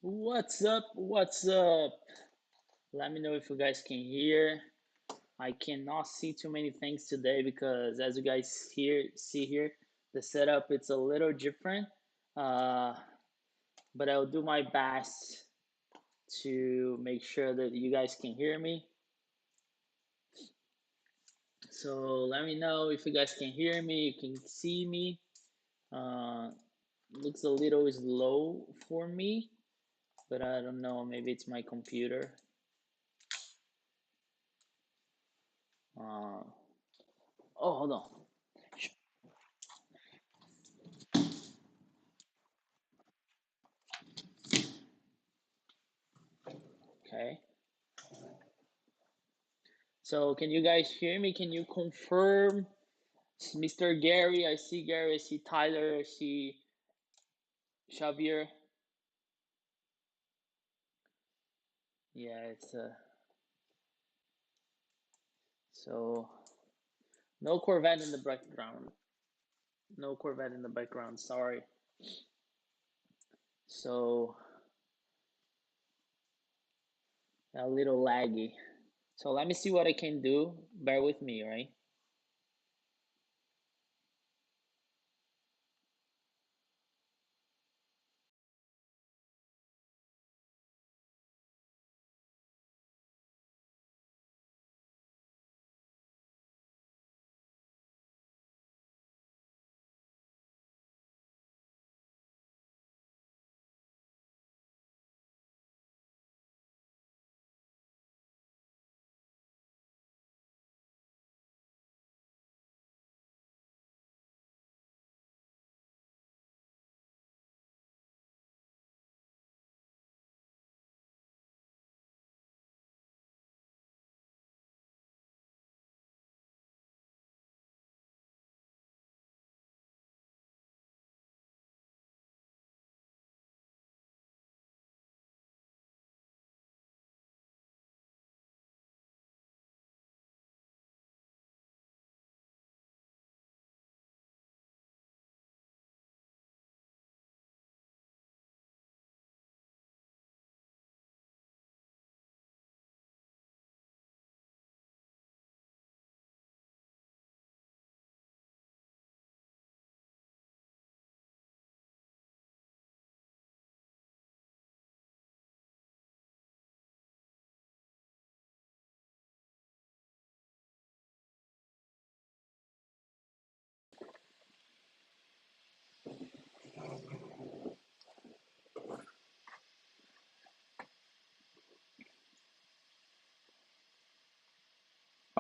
What's up? What's up? Let me know if you guys can hear. I cannot see too many things today because, as you guys see here, the setup it's a little different. Uh, but I'll do my best to make sure that you guys can hear me. So let me know if you guys can hear me. You can see me. Uh, Looks a little slow for me, but I don't know. Maybe it's my computer. Uh, oh, hold on. Okay. So can you guys hear me? Can you confirm? Mr. Gary, I see Gary, I see Tyler, I see Xavier. Yeah, it's so no Corvette in the background. No Corvette in the background, sorry. So a little laggy. So let me see what I can do. Bear with me, right?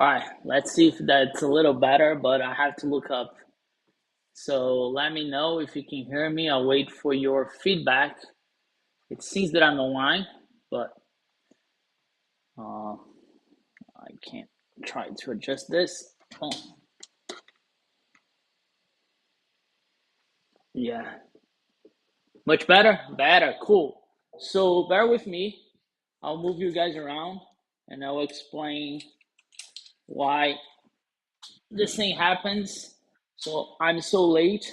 Alright, let's see if that's a little better, but I have to look up. So let me know if you can hear me. I'll wait for your feedback. It seems that I'm online, but uh, I can't try to adjust this. Oh, yeah. Much better? Better. Cool. So bear with me. I'll move you guys around and I'll explain why this thing happens. So I'm so late.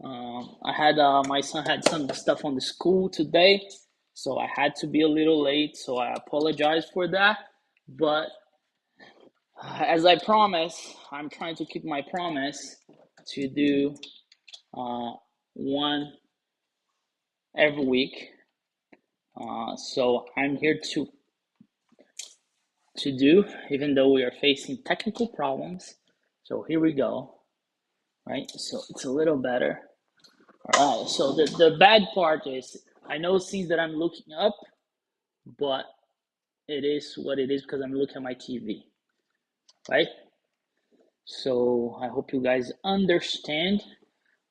I had my son had some stuff on the school today, so I had to be a little late. So I apologize for that. But as I promised, I'm trying to keep my promise to do uh, one every week. So I'm here to do, even though we are facing technical problems. So here we go, right? So it's a little better. All right, so the bad part is I know it seems that I'm looking up, but it is what it is because I'm looking at my TV, right? So I hope you guys understand.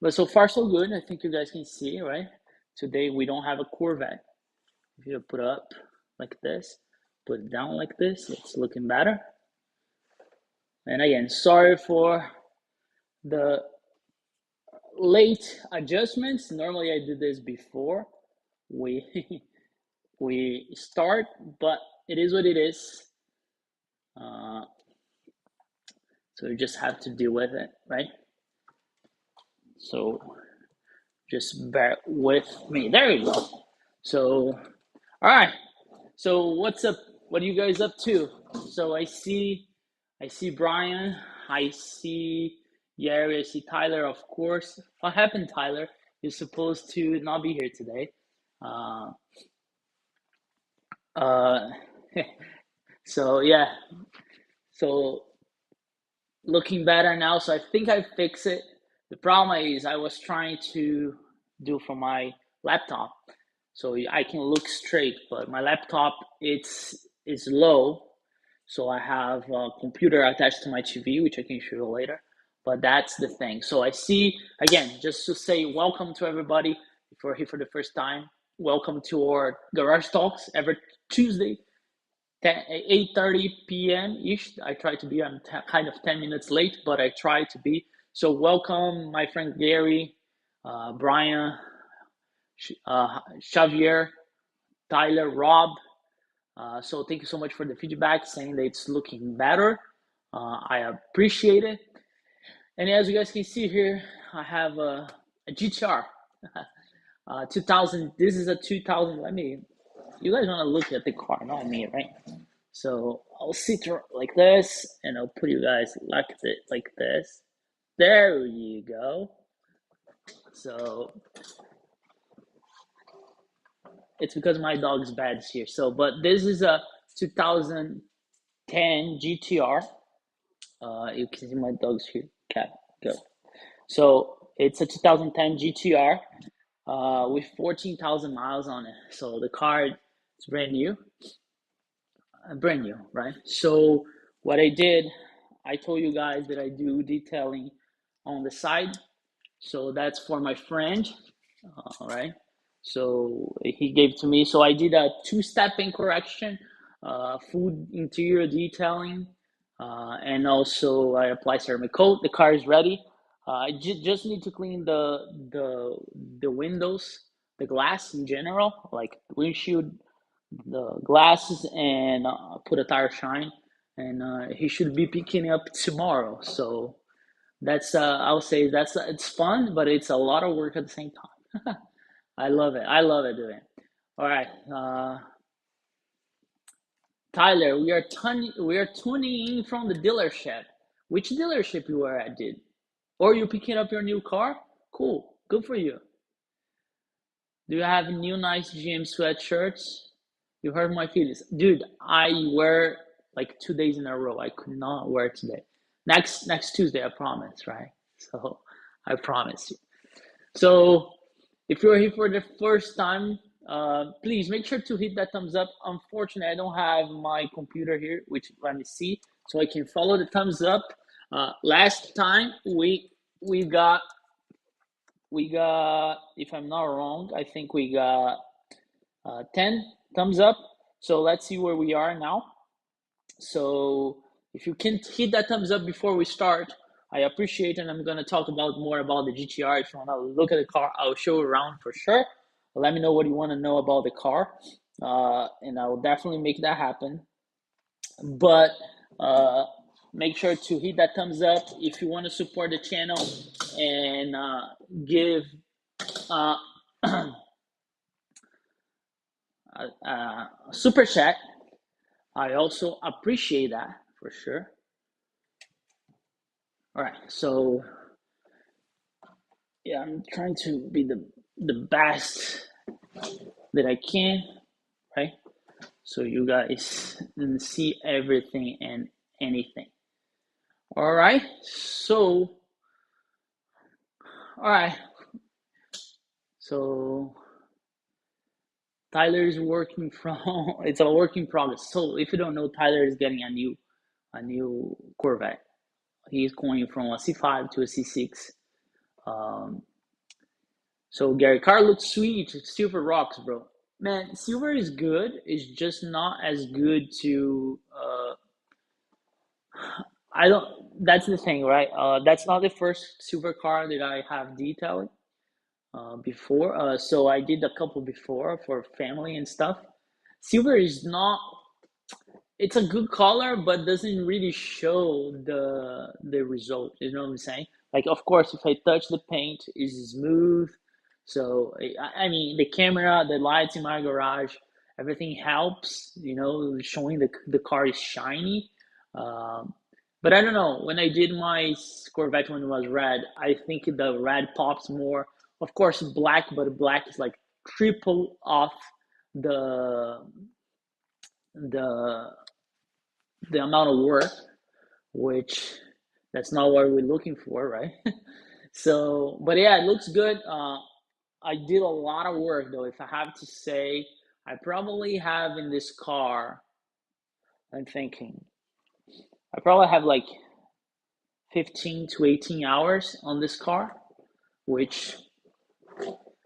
But so far so good. I think you guys can see, right? Today we don't have a Corvette. If you put up like this, put it down like this, it's looking better. And again, sorry for the late adjustments. Normally I do this before we we start, but it is what it is. Uh, so you just have to deal with it, right? So just bear with me. There you go. So, all right. So what's up? What are you guys up to? So I see Brian. I see Gary. I see Tyler. Of course. What happened, Tyler? You're supposed to not be here today. Uh, uh, so yeah. So looking better now. So I think I fixed it. The problem is I was trying to do for my laptop, so I can look straight, but my laptop is low, so I have a computer attached to my TV, which I can show you later. But that's the thing. So I see again, just to say welcome to everybody. If you're here for the first time, welcome to our Garage Talks every Tuesday 8:30 p.m. ish. I try to be on kind of 10 minutes late, but I try to be. So welcome, my friend Gary, Brian, Xavier, Tyler, Rob. So thank you so much for the feedback, saying that it's looking better. I appreciate it. And as you guys can see here, I have a GTR 2000. This is a 2000. You guys want to look at the car, not me, right? So I'll sit like this, and I'll put you guys like this. There you go. So it's because my dog's bad here. So, but this is a 2010 GTR. You can see my dog's here. Cat, go. So it's a 2010 GTR with 14,000 miles on it. So the car is brand new, right? So what I did, I told you guys that I do detailing on the side. So that's for my friend, all right? So he gave to me. So I did a two-step correction, food interior detailing, and also I apply ceramic coat. The car is ready. I just need to clean the windows, the glass in general, like windshield, the glasses, and put a tire shine. And he should be picking up tomorrow. So that's I'll say it's fun, but it's a lot of work at the same time. I love it. I love it doing it. All right, Tyler, we are tuning in from the dealership. Which dealership you were at, dude? Or you picking up your new car? Cool, good for you. Do you have new nice GM sweatshirts? You hurt my feelings, dude. I wear like 2 days in a row. I could not wear today. Next Tuesday, I promise, right? So I promise you. So if you're here for the first time, please make sure to hit that thumbs up. Unfortunately, I don't have my computer here, which let me see, so I can follow the thumbs up. Last time we got if I'm not wrong, I think we got 10 thumbs up. So let's see where we are now. So if you can hit that thumbs up before we start, I appreciate it. And I'm going to talk about more about the GTR. If you want to look at the car, I'll show you around for sure. Let me know what you want to know about the car, and I will definitely make that happen. But make sure to hit that thumbs up if you want to support the channel and give uh, super chat. I also appreciate that for sure. All right, so yeah, I'm trying to be the best that I can, right? So you guys can see everything and anything. All right, so all right, so Tyler is working from it's a work in progress. So if you don't know, Tyler is getting a new Corvette. He's going from a C5 to a C6. Um, so Gary, car looks sweet. Silver rocks, bro. Man, silver is good. It's just not as good to. I don't. That's the thing, right? That's not the first silver car that I have detailed before. So I did a couple before for family and stuff. Silver is not. It's a good color, but doesn't really show the result. You know what I'm saying? Like, of course, if I touch the paint, it's smooth. So I mean, the camera, the lights in my garage, everything helps. Showing the car is shiny. Um, but I don't know. When I did my Corvette when it was red, I think the red pops more. Of course, black, but black is like triple off the the the amount of work, which that's not what we're looking for, right? So, but yeah, it looks good. I did a lot of work though. If I have to say, I probably have in this car, I'm thinking, I probably have like 15 to 18 hours on this car, which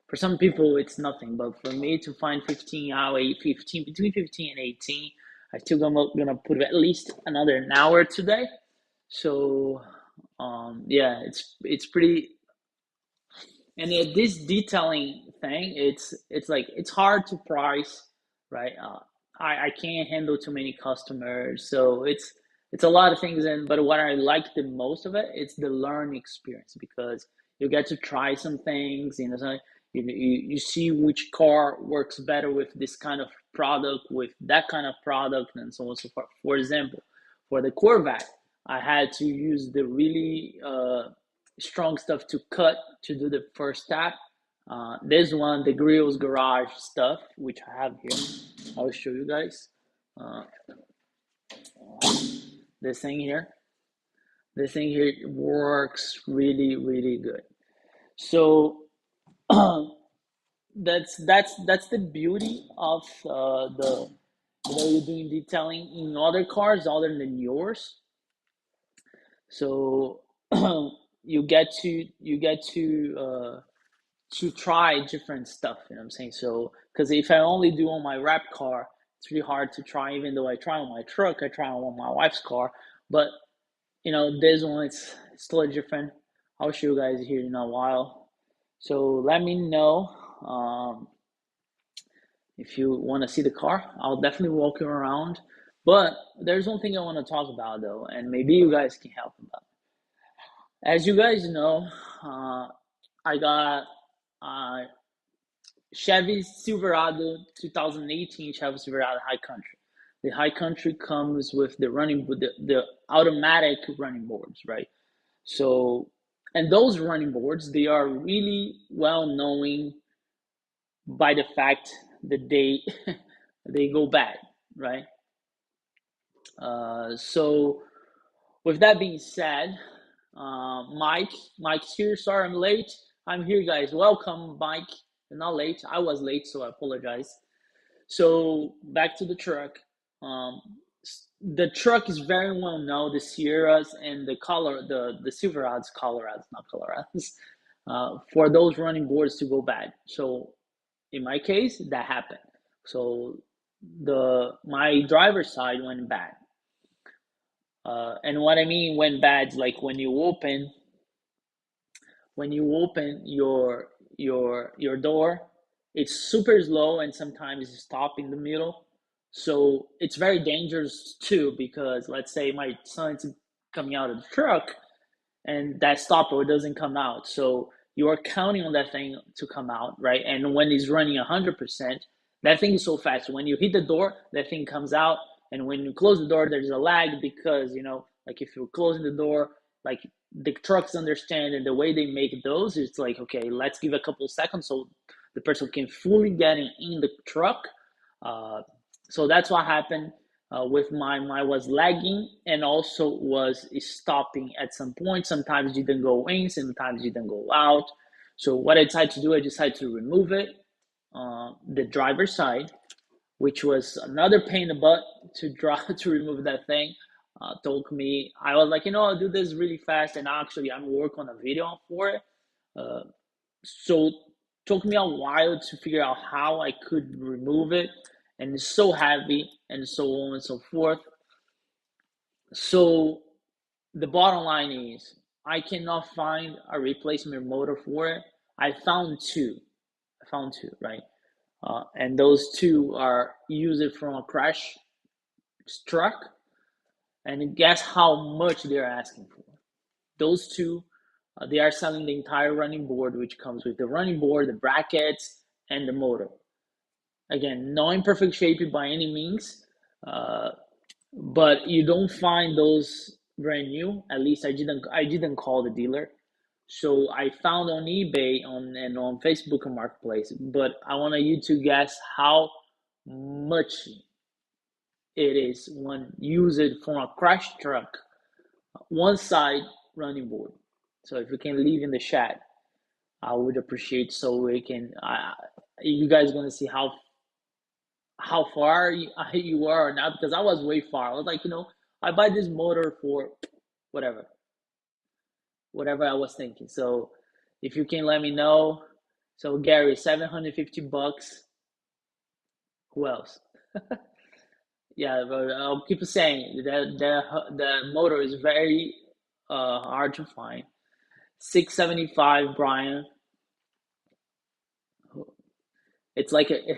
for some people it's nothing, but for me to find 15 hours, 15 between 15 and 18, I still gonna put at least another hour today. So, yeah, it's pretty. And this detailing thing, it's like it's hard to price, right? I can't handle too many customers, so it's a lot of things. And but what I like the most of it, it's the learning experience because you get to try some things. So you see which car works better with this kind of product, with that kind of product, and so on and so forth. For example, for the Corvette, I had to use the really strong stuff to cut to do the first tap. This one, the Grills Garage stuff, which I have here. I'll show you guys. Uh, this thing here. This thing here works really, really good. So that's the beauty of the you're doing detailing in other cars other than yours. So you get to try different stuff. You know what I'm saying? So, because if I only do on my wrap car, it's really hard to try. Even though I try on my truck, I try on my wife's car. But this one it's still different. I'll show you guys here in a while. So let me know if you want to see the car. I'll definitely walk you around. But there's one thing I want to talk about though, and maybe you guys can help about. As you guys know, I got uh, Chevy Silverado 2018 Chevy Silverado High Country. The High Country comes with the automatic running boards, right? So, and those running boards, they are really well known by the fact that they they go bad, right? So with that being said, Mike's here. Sorry, I'm late. I'm here, guys. Welcome, Mike. You're not late. I was late, so I apologize. So back to the truck. Um, the truck is very well known. The Sierras and the Silverados, Colorados, not Colorados, for those running boards to go bad. So in my case, that happened. So my driver's side went bad. And what I mean went bad is like when you open your door, it's super slow and sometimes you stop in the middle. So it's very dangerous too because let's say my son's coming out of the truck and that stopper doesn't come out. So you are counting on that thing to come out, right? And when it's running 100%, that thing is so fast. When you hit the door, that thing comes out. And when you close the door, there's a lag because, like if you're closing the door, like the trucks understand and the way they make those, it's like, okay, let's give a couple of seconds so the person can fully get in the truck. Uh, so that's what happened with mine was lagging and also was stopping at some point. Sometimes you didn't go in, sometimes you didn't go out. So what I decided to do, I decided to remove it, the driver's side, which was another pain in the butt to draw to remove that thing. Told me I was like, I'll do this really fast, and actually I'm working on a video for it. Uh, so took me a while to figure out how I could remove it, and it's so heavy and so on and so forth. So the bottom line is I cannot find a replacement motor for it. I found two, right? And those two are used from a crash truck, and guess how much they're asking for? Those two, They are selling the entire running board, which comes with the running board, the brackets, and the motor. Again, not in perfect shape by any means, but you don't find those brand new. At least I didn't call the dealer. So I found on eBay and on Facebook and Marketplace. But I want you to guess how much it is when use it from a crash truck, one side running board. So if you can leave in the chat, I would appreciate, so we can. You guys gonna see how far you are now, because I was way far. I was like, I buy this motor for whatever, whatever I was thinking. So if you can let me know. So Gary, $750. Who else? Yeah, but I'll keep saying that the motor is very hard to find. 675, Brian. It's like an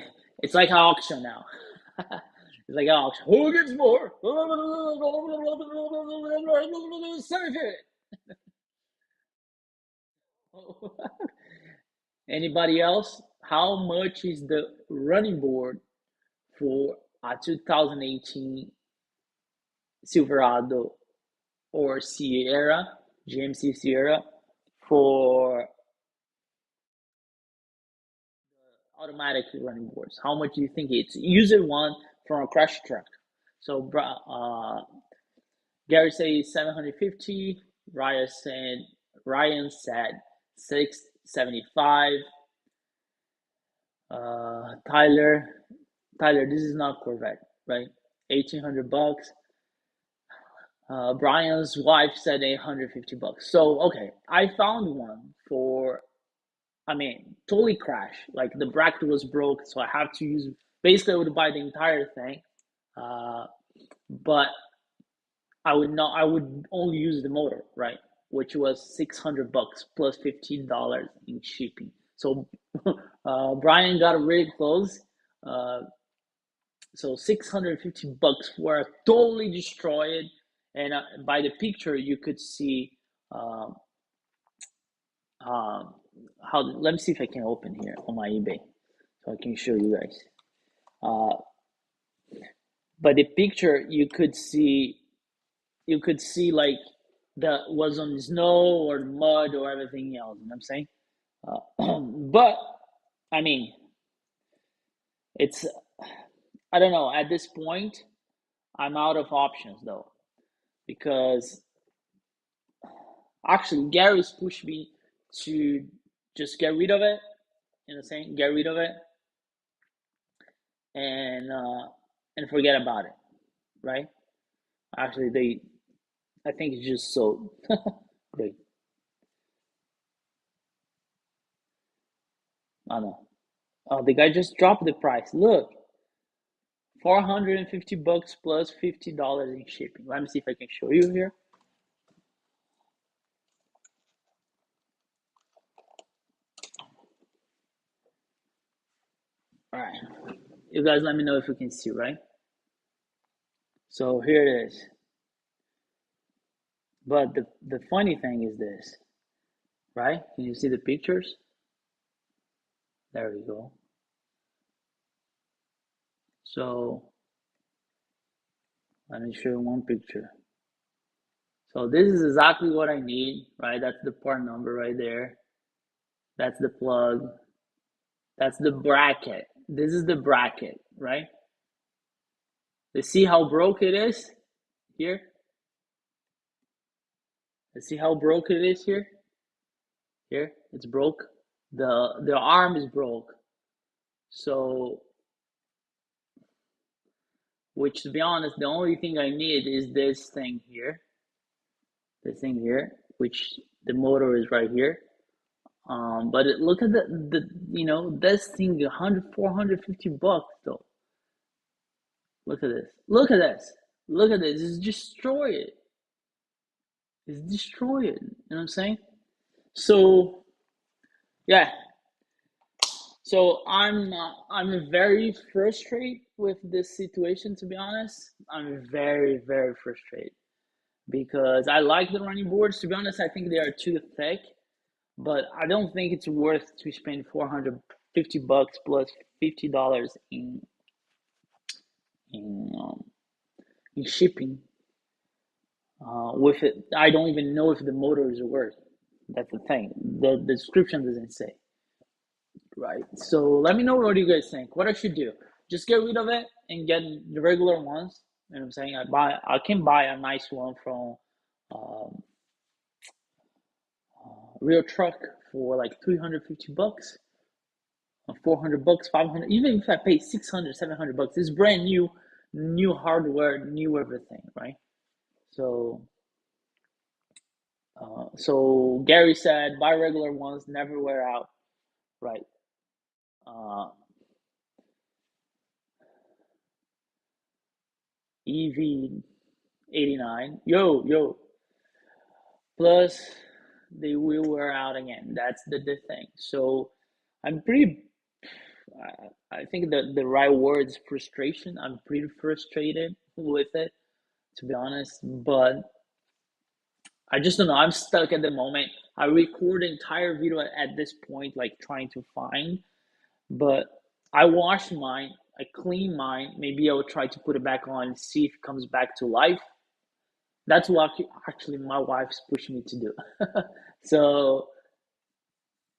auction now. It's like an auction. Who gets more? Serve it. Anybody else? How much is the running board for a 2018 Silverado or Sierra, GMC Sierra, for automatic running boards? How much do you think it's? User one from a crash truck. So Gary says 750. Ryan said 675. Tyler, this is not Corvette, right? $1,800. Brian's wife said $850. So okay, I found one for. I mean, totally crashed. Like the bracket was broke, so I have to use. Basically, I would buy the entire thing, but I would not. I would only use the motor, right? Which was $600 plus $15 in shipping. So Brian got really close. Uh, so $650 for a totally destroyed, and by the picture you could see um, how. Let me see if I can open here on my eBay, so I can show you guys. Uh, but the picture you could see like that was on snow or mud or everything else. You know what I'm saying? But I mean, it's I don't know. At this point, I'm out of options though, because actually Gary's pushed me to just get rid of it. You know what I'm saying? Get rid of it and forget about it, right? Actually, I think it's just so great. I don't know. Oh, the guy just dropped the price. Look, $450 plus $50 in shipping. Let me see if I can show you here. All right, you guys, let me know if you can see, right? So here it is. But the funny thing is this, right? Can you see the pictures? There we go. So let me show you one picture. So this is exactly what I need, right? That's the part number right there. That's the plug. That's the bracket. This is the bracket, right? You see how broke it is here? You see how broke it is here? Here, it's broke. The arm is broke. So, which to be honest, the only thing I need is this thing here. This thing here, which the motor is right here. But look at this thing, $450 though. Look at this. Look at this. Look at this. It's destroyed. It's destroyed. You know what I'm saying? So yeah. So I'm very frustrated with this situation. To be honest, I'm very frustrated. because I like the running boards. To be honest, I think they are too thick, but I don't think it's worth to spend 450 bucks plus $50 in um, in shipping. With it, I don't even know if the motor is worth. That's the thing. The description doesn't say. Right. So let me know what you guys think. What I should do? Just get rid of it and get the regular ones. You know what I'm saying? I can buy a nice one from um, Real Truck for like 350 bucks, 400 bucks, 500. Even if I pay 600, 700 bucks, it's brand new, new hardware, new everything, right? So, so Gary said, buy regular ones, never wear out, right? Uh, EV 89. Yo. Plus, they will wear out again. That's the thing. So, I'm pretty. I think that the right word is frustration. I'm pretty frustrated with it, to be honest. But I just don't know. I'm stuck at the moment. I record the entire video at this point, like trying to find. But I washed mine. I cleaned mine. Maybe I will try to put it back on and see if it comes back to life. That's what actually my wife's pushing me to do. So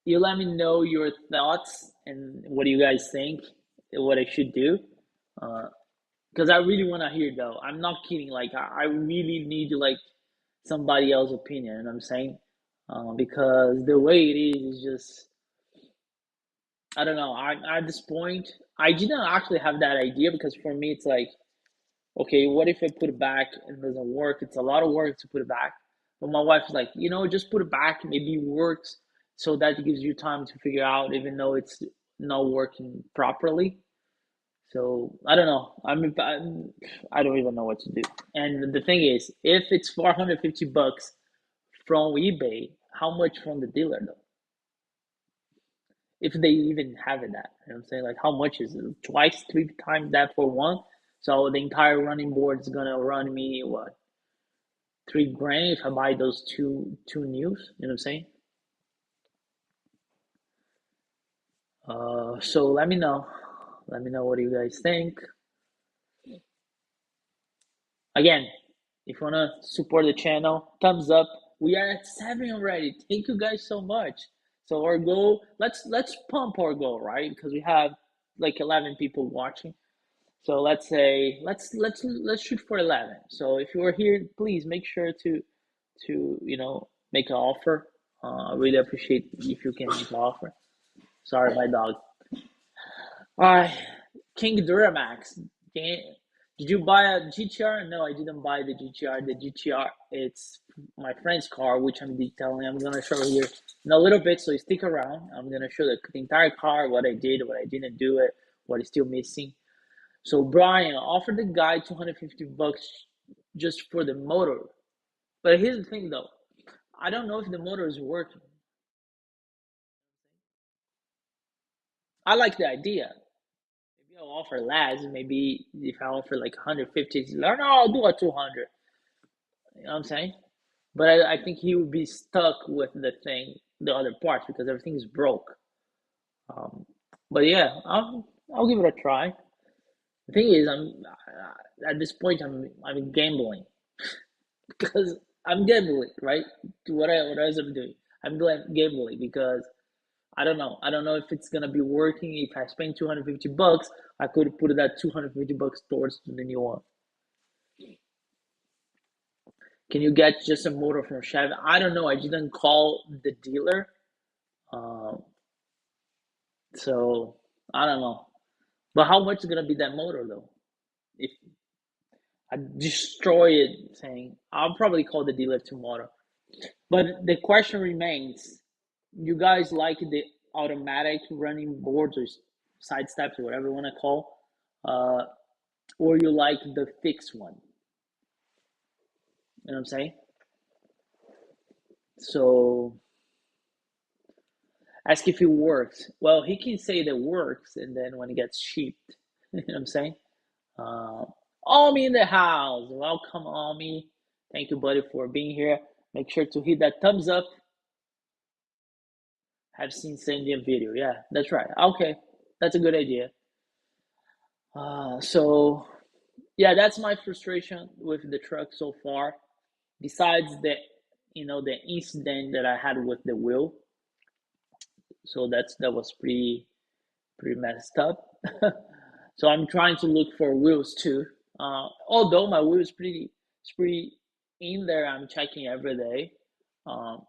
you let me know your thoughts and what do you guys think, what I should do. Because I really want to hear though. I'm not kidding. Like I really need like somebody else's opinion. You know what I'm saying? Because the way it is just I don't know. I at this point I didn't actually have that idea because for me it's like okay, what if I put it back and it doesn't work? It's a lot of work to put it back. But my wife's like, just put it back. Maybe it works. So that gives you time to figure out, even though it's not working properly. So I don't know. I don't even know what to do. And the thing is, if it's 450 bucks from eBay, how much from the dealer though? If they even have it that, you know what I'm saying? Like how much is it? Twice, three times that for one? So the entire running board is gonna run me what 3 grand if I buy those two news. You know what I'm saying? So let me know. Let me know what you guys think. Again, if you wanna support the channel, thumbs up. We are at 7 already. Thank you guys so much. So our goal, let's pump our goal, right? Because we have like 11 people watching. So let's say let's shoot for 11. So if you are here, please make sure to make an offer. I really appreciate if you can make an offer. Sorry, my dog. All right, King Duramax. Did you buy a GTR? No, I didn't buy the GTR. The GTR, it's my friend's car, which I'm detailing. I'm gonna show here in a little bit, so you stick around. I'm gonna show the entire car, what I did, what I didn't do it, what is still missing. So Brian offered the guy 250 bucks just for the motor. But here's the thing though. I don't know if the motor is working. I like the idea. Maybe I'll offer less. Maybe if I offer like 150, no, I'll do a 200. You know what I'm saying? But I think he would be stuck with the other parts because everything is broke. Um, but yeah, I'll give it a try. The thing is, I'm at this point I'm gambling because I'm gambling, right? What else I'm doing? I'm gambling because I don't know. I don't know if it's gonna be working. If I spend 250 bucks, I could put that 250 bucks towards the new one. Can you get just a motor from Chevy? I don't know. I didn't call the dealer, um, so I don't know. But how much is gonna be that motor though? If I destroy it, saying I'll probably call the dealer tomorrow. But the question remains: you guys like the automatic running boards or side steps or whatever you want to call, uh, or you like the fixed one? You know what I'm saying? So ask if it works. Well, he can say that it works, and then when it gets shipped, you know what I'm saying? Uh, Almi in the house. Welcome, Almi. Thank you, buddy, for being here. Make sure to hit that thumbs up. Have seen same video. Yeah, that's right. Okay, that's a good idea. So yeah, that's my frustration with the truck so far. Besides the incident that I had with the wheel, so that was pretty messed up. So I'm trying to look for wheels too. Although my wheel is pretty in there, I'm checking every day. Um,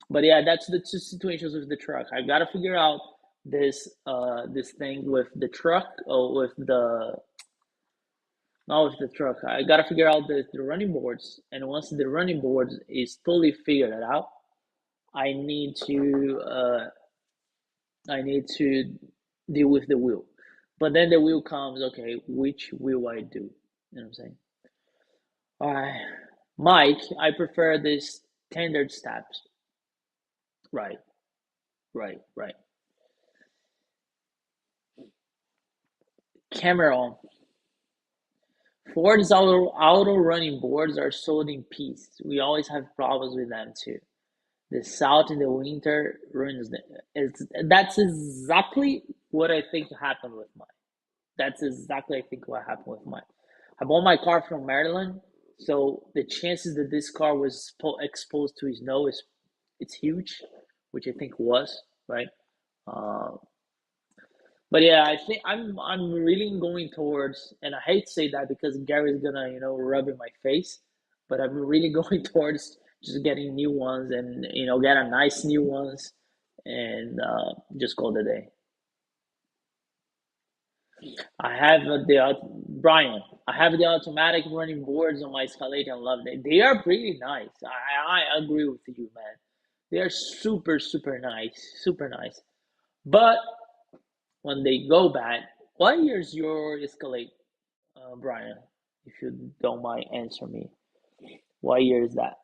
but yeah, that's the two situations with the truck. I gotta figure out this thing with the truck or with the not with the truck. I gotta figure out the running boards, and once the running boards is fully figured out, I need to uh, I need to deal with the wheel. But then the wheel comes, okay, which wheel I do? You know what I'm saying? All right, Mike, I prefer this standard steps. Right, right. Camera. Ford's auto running boards are sold in pieces. We always have problems with them too. The salt in the winter ruins them. That's exactly what I think happened with mine. That's exactly I think what happened with mine. I bought my car from Maryland, so the chances that this car was exposed to snow is it's huge, which I think was right. Uh, but yeah, I think I'm really going towards, and I hate to say that because Gary's gonna rub in my face, but I'm really going towards just getting new ones and get a nice new ones and just call it a day. I have Brian. I have the automatic running boards on my Escalade and love them. They are pretty nice. I agree with you, man. They are super nice, super nice. But when they go bad, what year's your Escalade, Brian? If you don't mind, answer me. What year is that?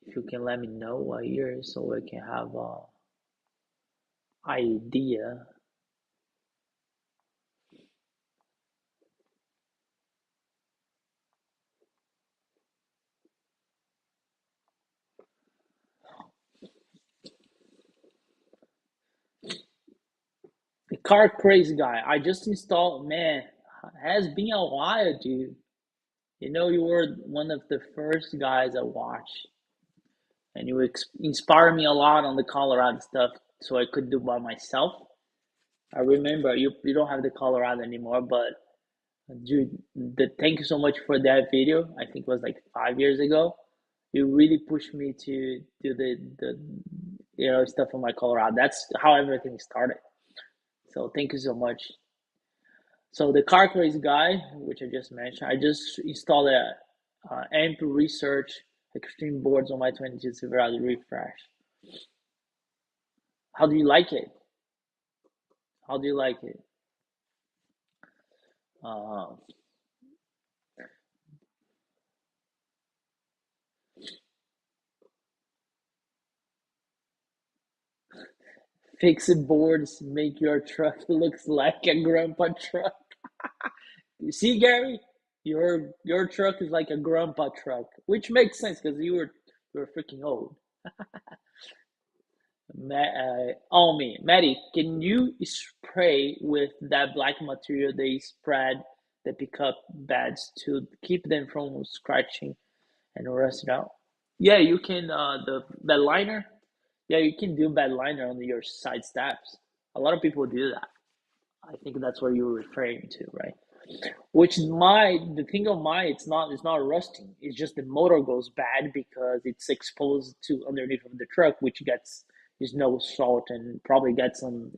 If you can let me know what year, so I can have a idea. The car crazy guy. I just installed. Man, has been a while, dude. You were one of the first guys I watched, and you inspired me a lot on the Colorado stuff, so I could do by myself. I remember you don't have the Colorado anymore, but dude, thank you so much for that video. I think it was like 5 years ago. You really pushed me to do the stuff on my Colorado. That's how everything started. So thank you so much. So the car craze guy, which I just mentioned, I just installed a AMP Research Extreme boards on my 22 Silverado refresh. How do you like it? How do you like it? Uh, Fixed boards make your truck looks like a grandpa truck. You see, Gary, your truck is like a grandpa truck, which makes sense because you were freaking old. Oh me, Maddie, can you spray with that black material they spread the pickup beds to keep them from scratching and rusting out? Yeah, you can. The bed liner. Yeah, you can do bed liner on your side steps. A lot of people do that. I think that's what you were referring to, right? Which the thing of my it's not rusting. It's just the motor goes bad because it's exposed to underneath of the truck, which gets is no salt and probably gets some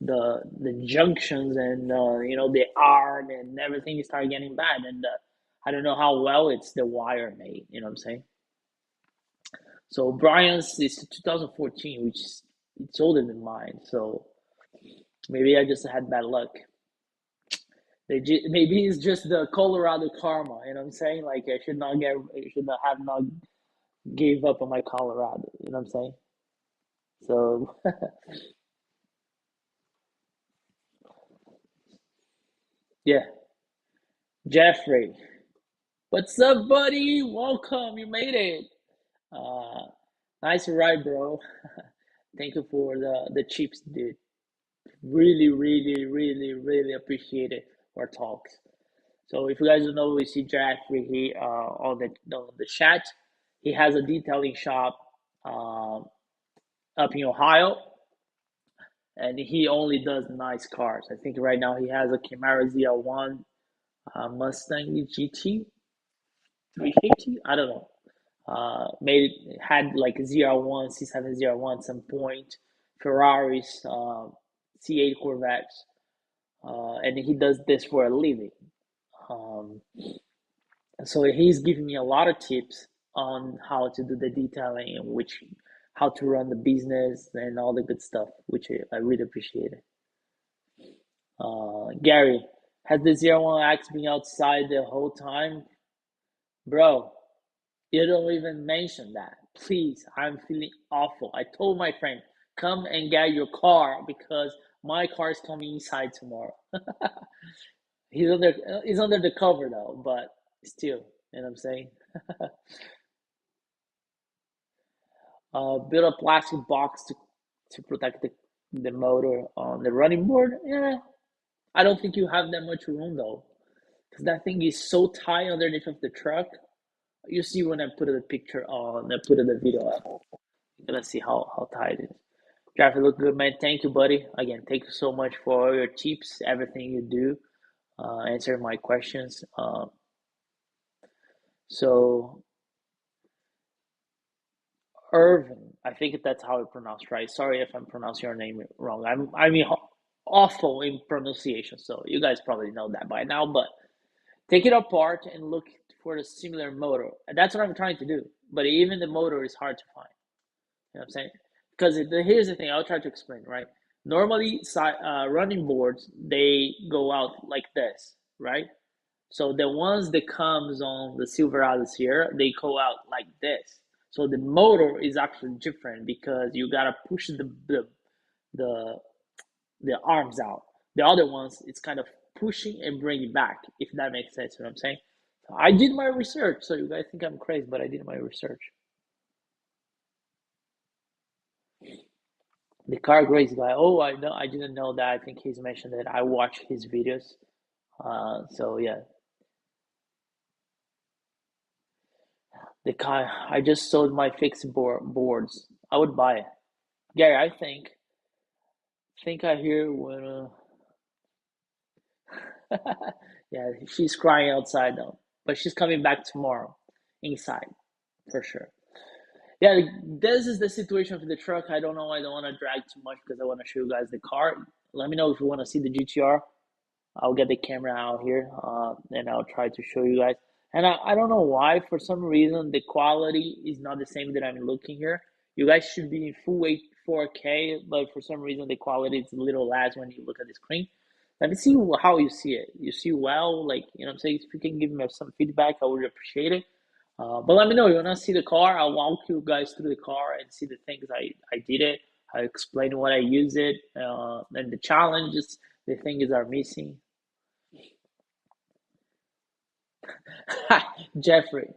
the junctions and the arm and everything start getting bad. And I don't know how well it's the wire made. You know what I'm saying? So Brian's is 2014, which is it's older than mine. So maybe I just had bad luck. Maybe it's just the Colorado karma. You know what I'm saying? Like I should not gave up on my Colorado. You know what I'm saying? So yeah, Jeffrey, what's up, buddy? Welcome, you made it. Uh, nice ride, bro. Thank you for the chips, dude. Really, really, really, really appreciate it. Our talks. So if you guys don't know, we see Jeffrey he on the chat. He has a detailing shop um, up in Ohio, and he only does nice cars. I think right now he has a Camaro ZL1, Mustang GT 350. I don't know. Made had like a ZR1, C7 ZR1 at some point, Ferraris, C8 Corvettes, and he does this for a living. Um, so he's giving me a lot of tips on how to do the detailing and how to run the business and all the good stuff, which I really appreciate it. Gary, has the Zero One X been outside the whole time? Bro, you don't even mention that. Please, I'm feeling awful. I told my friend, come and get your car because my car is coming inside tomorrow. He's under the cover though, but still, you know what I'm saying? Build a plastic box to protect the motor on the running board. Yeah, I don't think you have that much room though, because that thing is so tight underneath of the truck. You see when I put the picture on, I put the video up. You're gonna see how tight it is. Traffic look good, man. Thank you, buddy. Again, thank you so much for all your tips, everything you do, answer my questions. So Irvin, I think that's how it's pronounced, right? Sorry if I'm pronouncing your name wrong. I mean awful in pronunciation, so you guys probably know that by now. But take it apart and look for the similar motor. And that's what I'm trying to do. But even the motor is hard to find. You know what I'm saying? Because here's the thing. I'll try to explain. Right? Normally, running boards they go out like this, right? So the ones that comes on the Silverados here, they go out like this. So the motor is actually different because you gotta push the the arms out. The other ones, it's kind of pushing and bringing back. If that makes sense, you know what I'm saying? So I did my research. So you guys think I'm crazy, but I did my research. The car grace guy. Oh, I know. I didn't know that. I think he's mentioned that. I watch his videos. So yeah, the car. I just sold my fixed boards. I would buy it. Gary, I think I hear when. Yeah, she's crying outside though, but she's coming back tomorrow, inside for sure. Yeah, this is the situation for the truck. I don't know. I don't want to drag too much because I want to show you guys the car. Let me know if you want to see the GTR. I'll get the camera out here and I'll try to show you guys. And I don't know why, for some reason, the quality is not the same that I'm looking here. You guys should be in full 4K, but for some reason, the quality is a little less when you look at the screen. Let me see how you see it. You see well, like, you know what I'm saying? If you can give me some feedback, I would appreciate it. But let me know. You want to see the car? I'll walk you guys through the car and see the things I did it. I explain what I use it and the challenges, the things are missing. Jeffrey,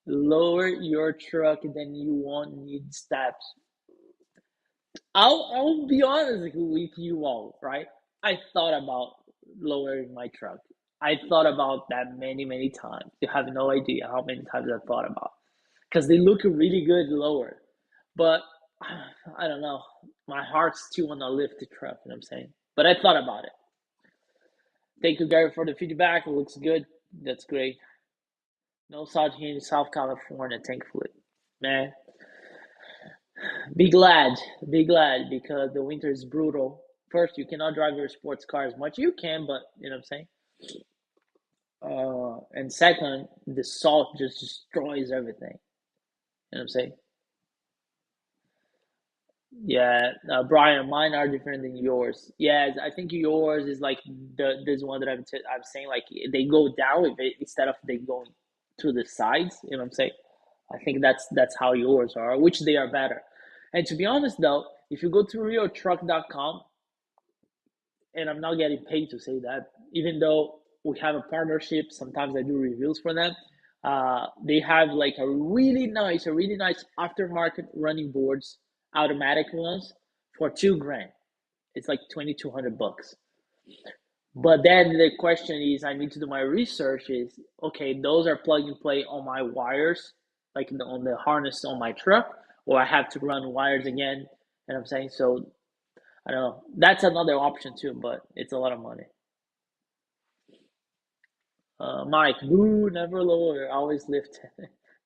lower your truck, then you won't need steps. I'll be honest with you all, right? I thought about lowering my truck. I thought about that many times. You have no idea how many times I thought about because they look really good lower, but I don't know. My heart's still wanna lift the truck. You know what I'm saying? But I thought about it. Thank you, Gary, for the feedback. It looks good. That's great. No salt here in South California, thankfully. Man, be glad because the winter is brutal. First, you cannot drive your sports car as much. You can, but you know what I'm saying? And second, the salt just destroys everything. You know what I'm saying? Yeah, Brian, mine are different than yours. Yes, I think yours is like this one that I'm saying like they go down with it instead of they going to the sides. You know what I'm saying? I think that's how yours are, which they are better. And to be honest though, if you go to realtruck.com, and I'm not getting paid to say that, even though we have a partnership, sometimes I do reviews for them. They have like a really nice aftermarket running boards, automatic ones for 2 grand. It's like 2,200 bucks. But then the question is, I need to do my research. Is okay, those are plug and play on my wires, like on the harness on my truck, or I have to run wires again. And I'm saying so. I don't know. That's another option too, but it's a lot of money. Mike, boo, never lower, always lift.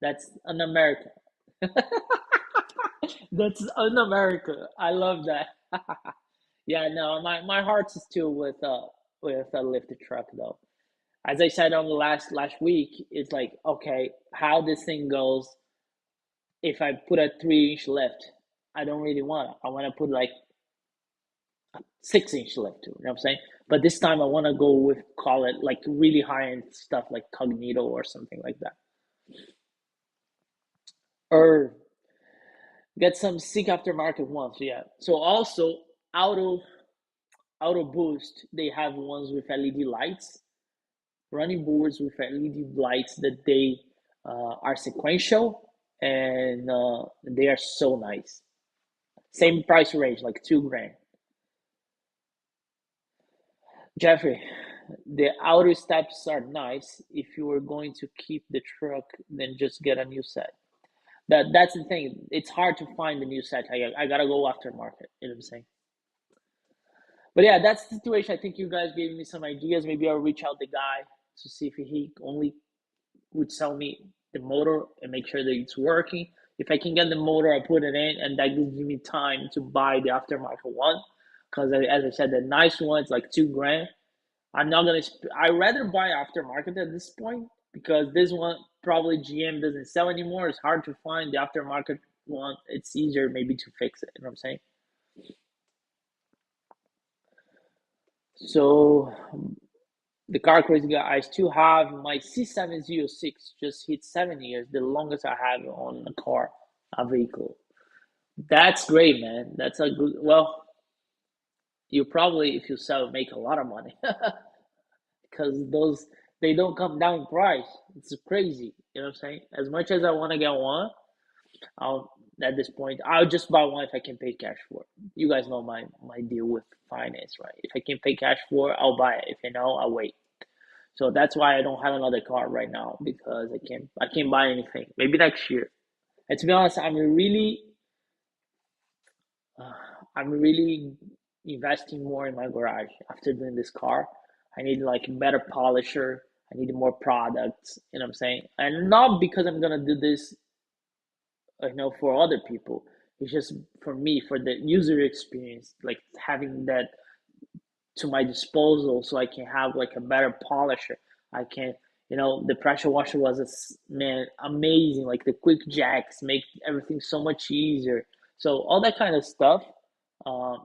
That's an American. That's an America. I love that. Yeah, no, my heart is still with a lifted truck though. As I said on the last week, it's like okay, how this thing goes. If I put a 3 inch lift, I don't really want it. I want to put like 6 inch lift too. You know what I'm saying? But this time I want to go with call it like really high end stuff like Cognito or something like that, or get some sick aftermarket ones. Yeah. So also Auto Auto Boost, they have ones with LED lights, running boards with LED lights that they are sequential and they are so nice. Same price range, like 2 grand. Jeffrey, the outer steps are nice. If you were going to keep the truck, then just get a new set. That's the thing. It's hard to find the new set. I gotta go aftermarket. You know what I'm saying? But yeah, that's the situation. I think you guys gave me some ideas. Maybe I'll reach out the guy to see if he only would sell me the motor and make sure that it's working. If I can get the motor, I put it in, and that gives me time to buy the aftermarket one. Because as I said, the nice one's like 2 grand. I'm not gonna. I rather buy aftermarket at this point because this one probably GM doesn't sell anymore. It's hard to find the aftermarket one. It's easier maybe to fix it. You know what I'm saying? So the car crazy guy. I still have my C706. Just hit 7 years, the longest I have on a car, a vehicle. That's great, man. That's a good. Well, you probably if you sell make a lot of money because those they don't come down in price. It's crazy. You know what I'm saying? As much as I want to get one, I'll at this point I'll just buy one if I can pay cash for it. You guys know my deal with finance, right? If I can pay cash for it, I'll buy it. If you know, I'll wait. So that's why I don't have another car right now because I can't buy anything. Maybe next year. And to be honest, uh, I'm really investing more in my garage after doing this car. I need like a better polisher. I need more products. You know what I'm saying? And not because I'm gonna do this, for other people. It's just for me, for the user experience, like having that to my disposal so I can have like a better polisher. I can, the pressure washer was man amazing. Like the quick jacks make everything so much easier. So all that kind of stuff. Um,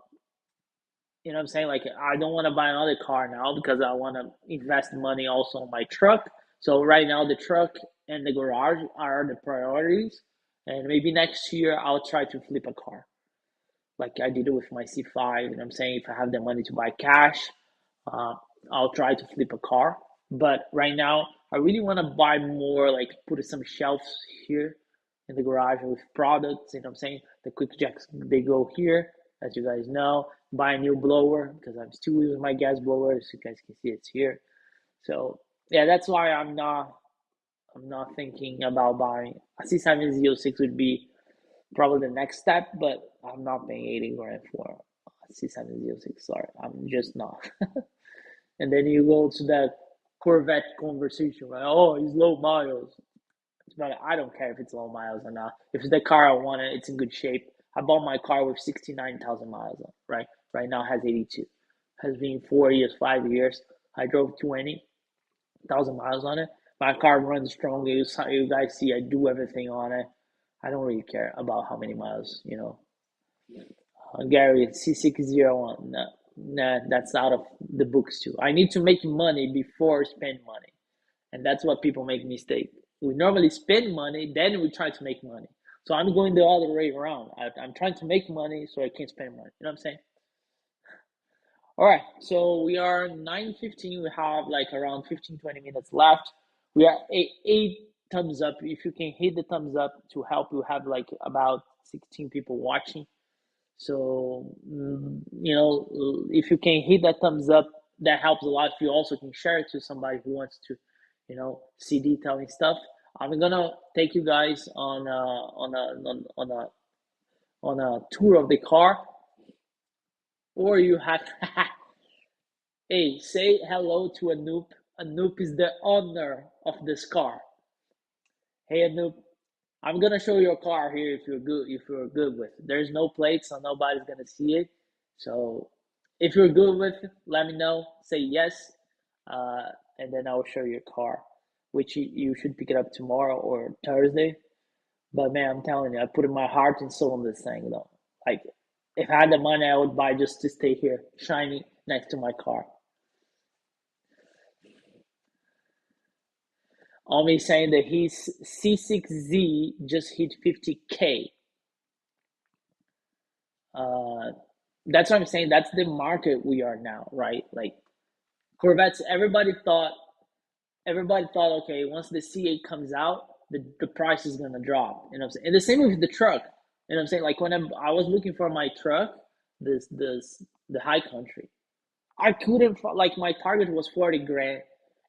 you know what I'm saying? Like I don't want to buy another car now because I want to invest money also on my truck. So right now the truck and the garage are the priorities. And maybe next year I'll try to flip a car like I did it with my C5. And I'm saying if I have the money to buy cash, uh, I'll try to flip a car. But right now, I really want to buy more, like put some shelves here in the garage with products. You know what I'm saying? The quick jacks, they go here, as you guys know. Buy a new blower because I'm still using my gas blower. As you guys can see, it's here. So yeah, that's why I'm not thinking about buying a C706 would be probably the next step, but I'm not paying 80 grand for a C706. Sorry, I'm just not. And then you go to that Corvette conversation, right? Oh, it's low miles. But I don't care if it's low miles or not. If it's the car I wanted, it's in good shape. I bought my car with 69,000 miles on, right? Right now it has 82. Has been 4 years, 5 years. I drove 20,000 miles on it. My car runs strong. You guys see I do everything on it. I don't really care about how many miles. Gary, C601. Nah, nah, that's out of the books too. I need to make money before spend money, and that's what people make mistake. We normally spend money, then we try to make money. So I'm going the other way around. I'm trying to make money so I can spend money. You know what I'm saying? All right, so we are 9:15. We have like around 15-20 minutes left. We are eight thumbs up. If you can hit the thumbs up to help, you have like about 16 people watching. So, if you can hit that thumbs up, that helps a lot. If you also can share it to somebody who wants to, see detailing stuff. I'm gonna take you guys on a tour of the car, or you have hey, say hello to Anoop. Anoop is the owner of this car. Hey Anoop, I'm gonna show your car here if you're good with it. There's no plates, so nobody's gonna see it. So if you're good with it, let me know. Say yes, and then I'll show your car, which you should pick it up tomorrow or Thursday. But man, I'm telling you, I put in my heart and soul on this thing though. Like, if I had the money, I would buy just to stay here, shiny next to my car. Omi saying that his C6Z just hit 50K. Uh, that's what I'm saying. That's the market we are now, right? Like Corvettes, everybody thought, okay, once the C8 comes out, the price is gonna drop. You know what I'm saying? And the same with the truck. You know what I'm saying? Like when I was looking for my truck, this the high country, I couldn't like my target was 40 grand.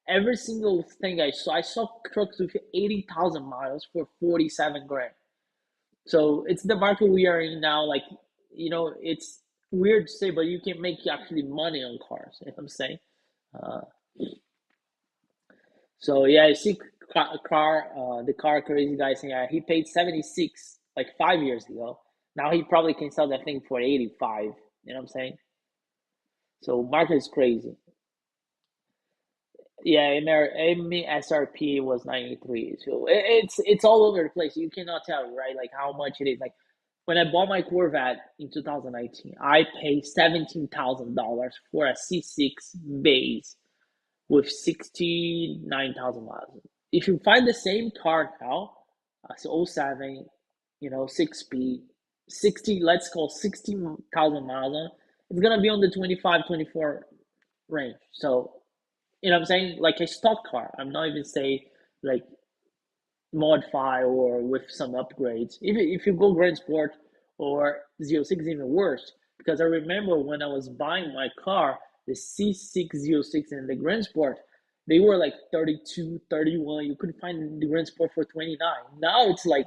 Every single thing I saw trucks with 80,000 miles for 47 grand. So it's the market we are in now. Like, it's weird to say, but you can make actually money on cars. You know what I'm saying? Uh, so yeah, you see the car crazy guy saying he paid 76 like 5 years ago. Now he probably can sell that thing for 85. You know what I'm saying? So market is crazy. Yeah, MSRP was 93. So it's all over the place. You cannot tell, right? Like how much it is. Like when I bought my Corvette in 2019, I paid $17,000 for a C6 base with 69,000 miles. If you find the same car now, so '07, 6 speed, 60, let's call 60,000 miles on, it's gonna be on the 25, 24 range. So, you know what I'm saying? Like a stock car. I'm not even saying like modify or with some upgrades. If you go Grand Sport or Z06 even worse, because I remember when I was buying my car, the C6 Z06 and the Grand Sport, they were like 32, 31. You couldn't find the Grand Sport for 29. Now it's like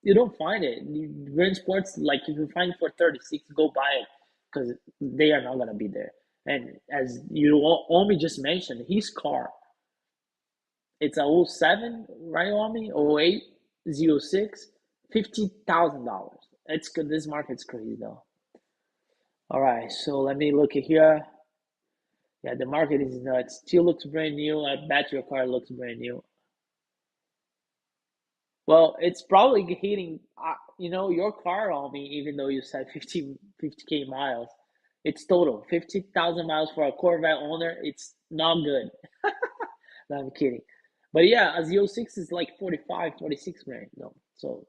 you don't find it. The Grand Sports, like if you find it for 36, go buy it because they are not gonna be there. And as you only just mentioned, his car, it's a '07, right, on me? '08, '06, $50,000. It's good. This market's crazy though. All right, so let me look at here. Yeah, the market is nuts. Still looks brand new. I bet your car looks brand new. Well, it's probably hitting, your car on me, even though you said 50K miles. It's total 50,000 miles for a Corvette owner. It's not good. No, I'm kidding. But yeah, a Z06 is like 45, 46 grand. No, so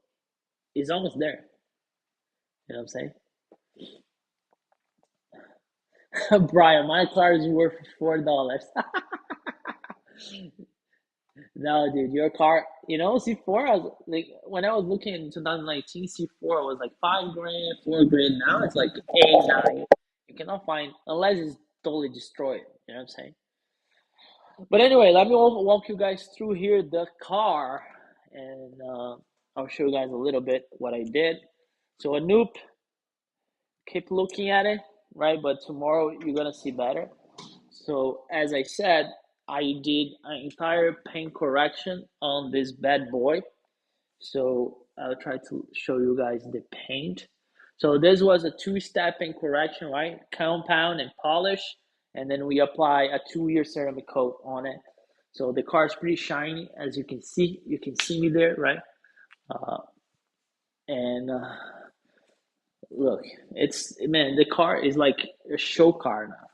it's almost there. You know what I'm saying? Brian, my car is worth $4. No, dude, your car, C4, I was like, when I was looking in 2019, C4 was like 5 grand, 4 grand. Now it's like 8, 9. You cannot find, unless it's totally destroyed. You know what I'm saying? But anyway, let me walk you guys through here the car, and I'll show you guys a little bit what I did. So Anoop, keep looking at it, right? But tomorrow you're gonna see better. So as I said, I did an entire paint correction on this bad boy. So I'll try to show you guys the paint. So this was a two-step paint correction, right? Compound and polish, and then we apply a 2-year ceramic coat on it. So the car is pretty shiny, as you can see. You can see me there, right? Uh, and look, it's, man, the car is like a show car now,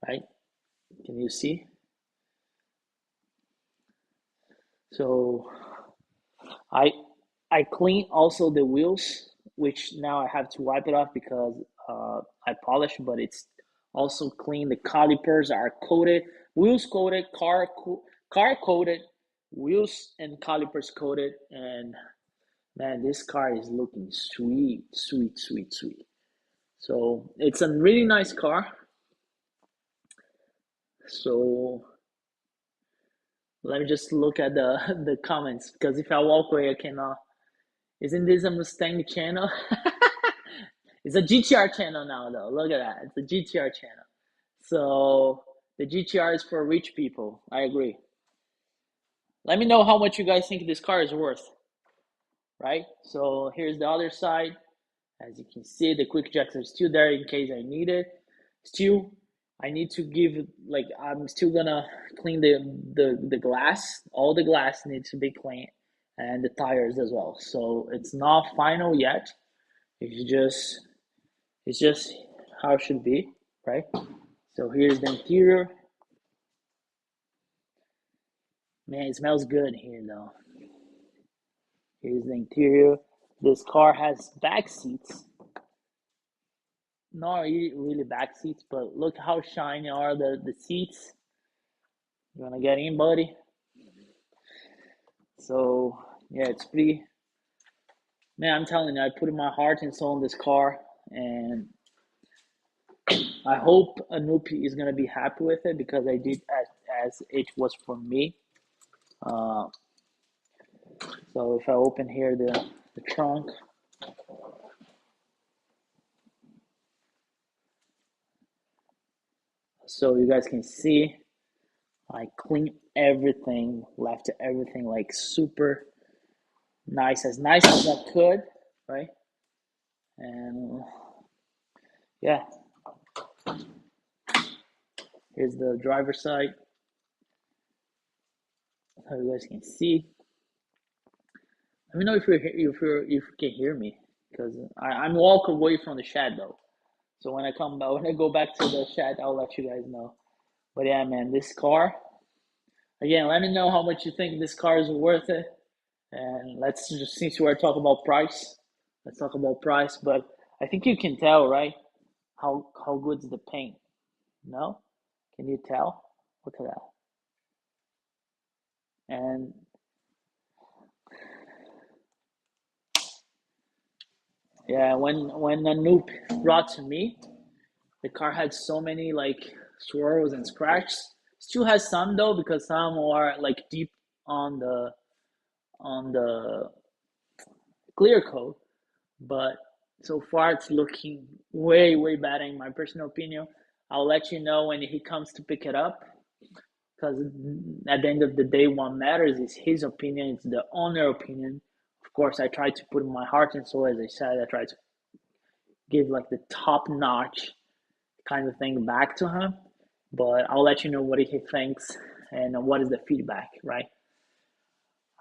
right? Can you see? So I I clean also the wheels, which now I have to wipe it off because I polished, but it's also clean. The calipers are coated, wheels coated, car coated, wheels and calipers coated, and man, this car is looking sweet, sweet, sweet, sweet. So it's a really nice car. So let me just look at the the comments because if I walk away, I cannot. Isn't this a Mustang channel? It's a GTR channel now, though. Look at that. It's a GTR channel. So the GTR is for rich people. I agree. Let me know how much you guys think this car is worth, right? So here's the other side. As you can see, the quick ejector is still there in case I need it. Still, I need to give, like, I'm still gonna clean the glass. All the glass needs to be clean, and the tires as well. So it's not final yet. It's just how it should be, right? So here's the interior. Man, it smells good here though. Here's the interior. This car has back seats. Not really back seats, but look how shiny are the seats. You wanna get in, buddy? So yeah, it's pretty. Man, I'm telling you, I put my heart and soul in this car, and I hope Anupi is gonna be happy with it because I did as it was for me. Uh, so if I open here the trunk, so you guys can see, I cleaned everything, left everything like super nice as I could, right? And yeah, here's the driver's side, so you guys can see. Let me know if you can hear me, because I'm walk away from the shed though. So when I go back to the shed, I'll let you guys know. But yeah, man, this car again. Let me know how much you think this car is worth it. And let's just since we're talking about price, let's talk about price. But I think you can tell, right? How good's the paint? No, can you tell? Look at that. And yeah, when Anoop brought to me, the car had so many like swirls and scratches. Still has some though because some are like deep on the clear coat, but so far it's looking way better in my personal opinion. I'll let you know when he comes to pick it up because at the end of the day, what matters is his opinion. It's the owner opinion. Of course, I try to put my heart and soul. As I said, I try to give like the top notch kind of thing back to him. But I'll let you know what he thinks and what is the feedback, right?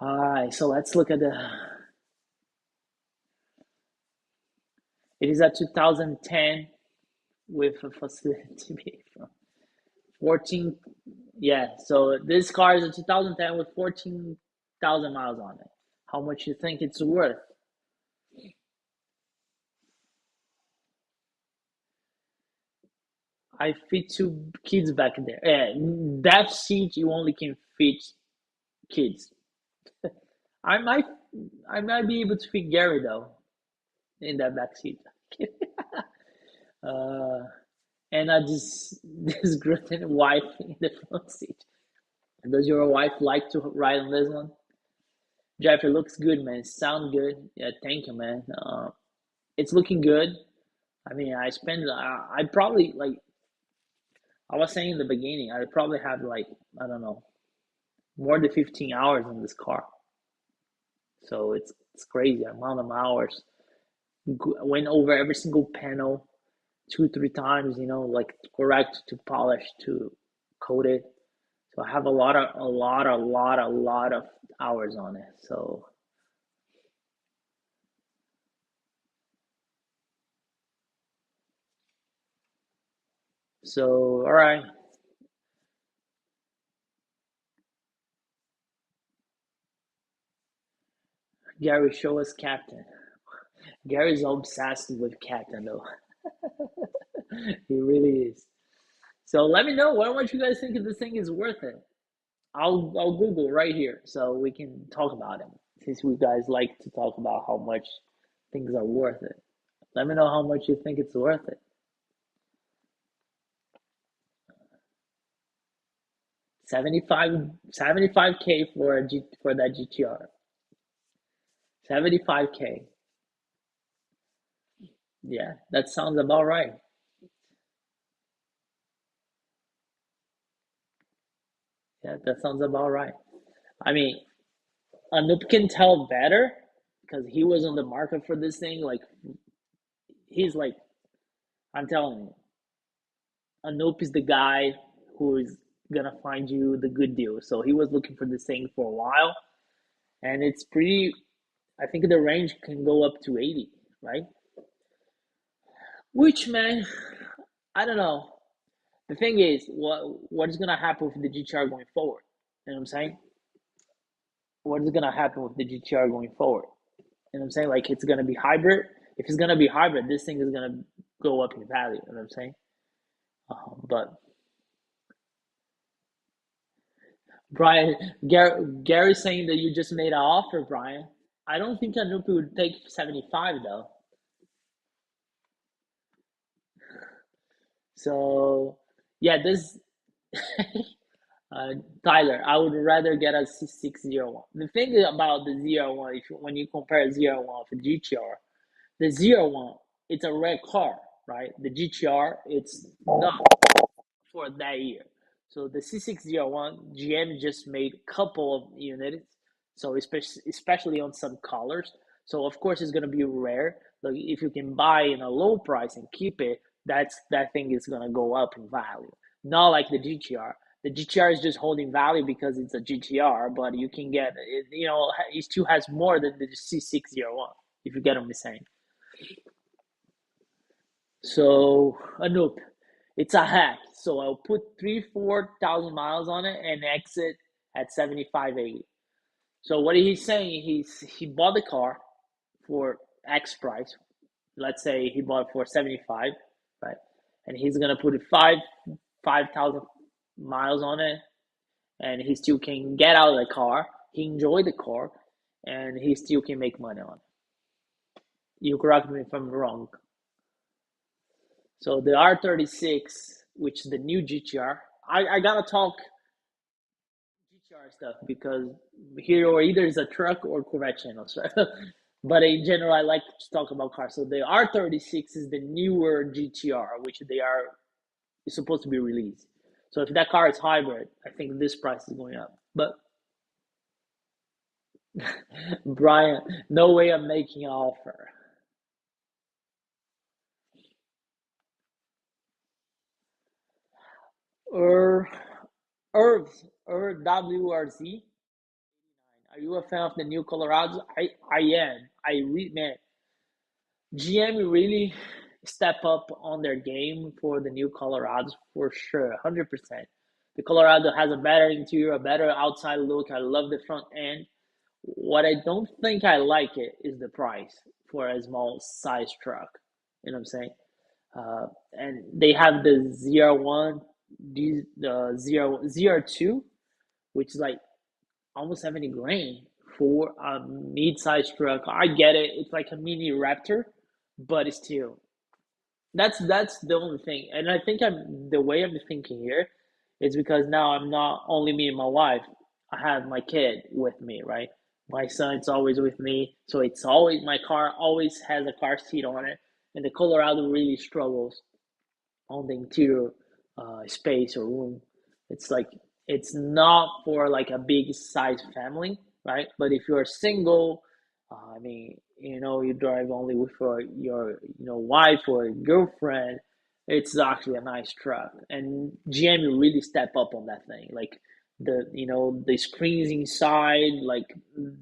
All right, so let's look at the. It is a 2010 with a facility from 14. Yeah, so this car is a 2010 with 14,000 miles on it. How much you think it's worth? I fit two kids back there. Yeah, that seat you only can fit kids. I might I might be able to fit Gary though in that back seat. uh, and I just this Griffin wife in the front seat. Does your wife like to ride on this one? Jeff, it looks good, man. Sound good. Yeah, thank you, man. It's looking good. I mean, I probably like I was saying in the beginning, I probably have like I don't know more than 15 hours in this car. So it's crazy amount of hours. Went over every single panel two, three times, like correct to polish to coat it. So I have a lot of hours on it. So all right. Gary, show us Captain. Gary's obsessed with Captain though. He really is. So let me know what much you guys think if this thing is worth it. I'll Google right here so we can talk about it. Since we guys like to talk about how much things are worth it. Let me know how much you think it's worth it. 75K for for that GTR. 75K. Yeah, that sounds about right. Yeah, that sounds about right. I mean, Anup can tell better because he was on the market for this thing. Like he's like, I'm telling you, Anup is the guy who is gonna find you the good deal. So he was looking for this thing for a while, and it's pretty. I think the range can go up to 80, right? Which man, I don't know. The thing is, what is gonna happen with the GTR going forward? You know what I'm saying? What is gonna happen with the GTR going forward? You know what I'm saying? Like it's gonna be hybrid. If it's gonna be hybrid, this thing is gonna go up in value. You know what I'm saying? But Brian, Gary's saying that you just made an offer, Brian. I don't think Anupi would take 75 though. So yeah, this Tyler, I would rather get a 601. The thing about the zero one, if when you compare zero one with GTR, the zero one, it's a rare car, right? The GTR, it's not for that year. So the C601, GM just made a couple of units, so especially on some colors. So of course it's gonna be rare. Like if you can buy in a low price and keep it, that thing is gonna go up in value. Not like the GTR. The GTR is just holding value because it's a GTR, but you can get it. You know, it still has more than the C601. If you get what I'm saying. So Anoop, it's a hack. So I'll put 3, 4 thousand miles on it and exit at 75, 80. So what he's saying, he bought the car for X price. Let's say he bought it for 75, right? And he's gonna put it 5,000 miles on it, and he still can get out of the car. He enjoy the car, and he still can make money on it. You correct me if I'm wrong. So the R36, which is the new GTR, I gotta talk GTR stuff because here or either is a truck or Corvette channel. So, but in general, I like to talk about cars. So the R36 is the newer GTR, which they are is supposed to be released. So if that car is hybrid, I think this price is going up. But Brian, no way I'm making an offer. Or WRZ. Are you a fan of the new Colorados? I am. Man, GM really step up on their game for the new Colorados for sure, 100%. The Colorado has a better interior, a better outside look. I love the front end. What I don't think I like it is the price for a small size truck. You know what I'm saying? And they have the zero one, the zero two, which is like almost 70 grand for a mid-sized truck. I get it. It's like a mini Raptor, but it's still that's the only thing. And I think I'm the way I'm thinking here is because now I'm not only me and my wife. I have my kid with me, right? My son's always with me, so it's always my car always has a car seat on it, and the Colorado really struggles on the interior space or room. It's like it's not for like a big size family, right? But if you're single, I mean, you drive only with your wife or girlfriend. It's actually a nice truck, and GM really step up on that thing. Like the screens inside, like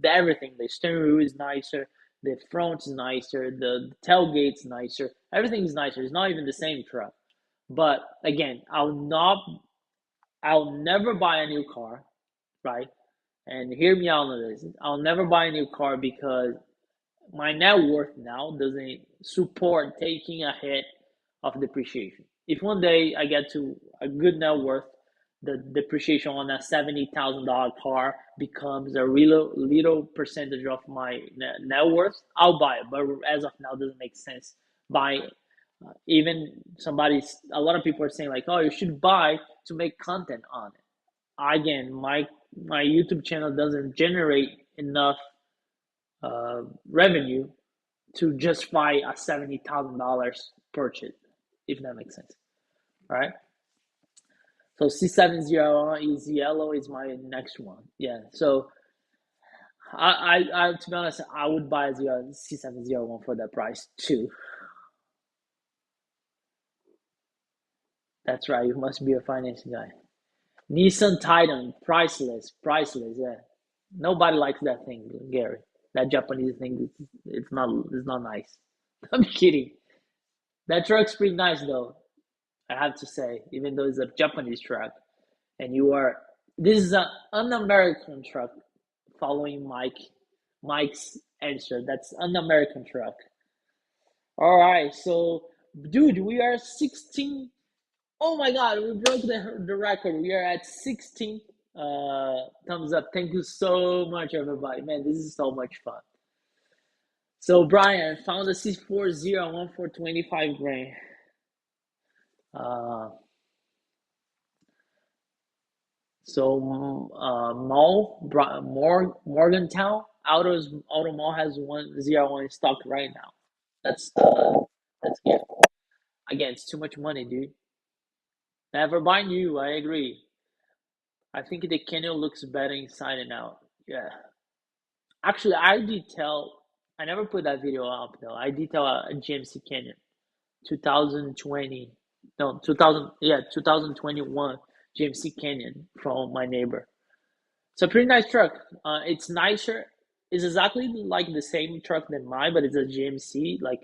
everything. The steering wheel is nicer. The front is nicer. The tailgate's nicer. Everything's nicer. It's not even the same truck. But again, I'll never buy a new car, right? And hear me out on this. I'll never buy a new car because my net worth now doesn't support taking a hit of depreciation. If one day I get to a good net worth, the depreciation on a $70,000 car becomes a little percentage of my net worth, I'll buy it. But as of now, it doesn't make sense buying. Even a lot of people are saying like, oh, you should buy to make content on it. Again, my YouTube channel doesn't generate enough revenue to justify a $70,000 purchase, if that makes sense. All right. So C70 is yellow is my next one. Yeah. So I to be honest, I would buy a C701 for that price too. That's right. You must be a financing guy. Nissan Titan, priceless, priceless. Yeah. Nobody likes that thing, Gary. That Japanese thing, it's not nice. I'm kidding. That truck's pretty nice though. I have to say, even though it's a Japanese truck, and this is an un-American truck. Following Mike's answer, that's an American truck. All right, so dude, we are 16. Oh my God, we broke the record. We are at 16 thumbs up. Thank you so much, everybody. Man, this is so much fun. So Brian found a C40 for 25 grand. Uh, So Morgantown Auto Mall has 101 in stock right now. That's good. Again, it's too much money, dude. Never mind you. I agree. I think the Canyon looks better inside and out. Yeah. Actually, I detail. I never put that video up though. I detail a GMC Canyon, 2020. No, 2000. Yeah, 2021 GMC Canyon from my neighbor. It's a pretty nice truck. It's nicer. It's exactly like the same truck than mine, but it's a GMC, like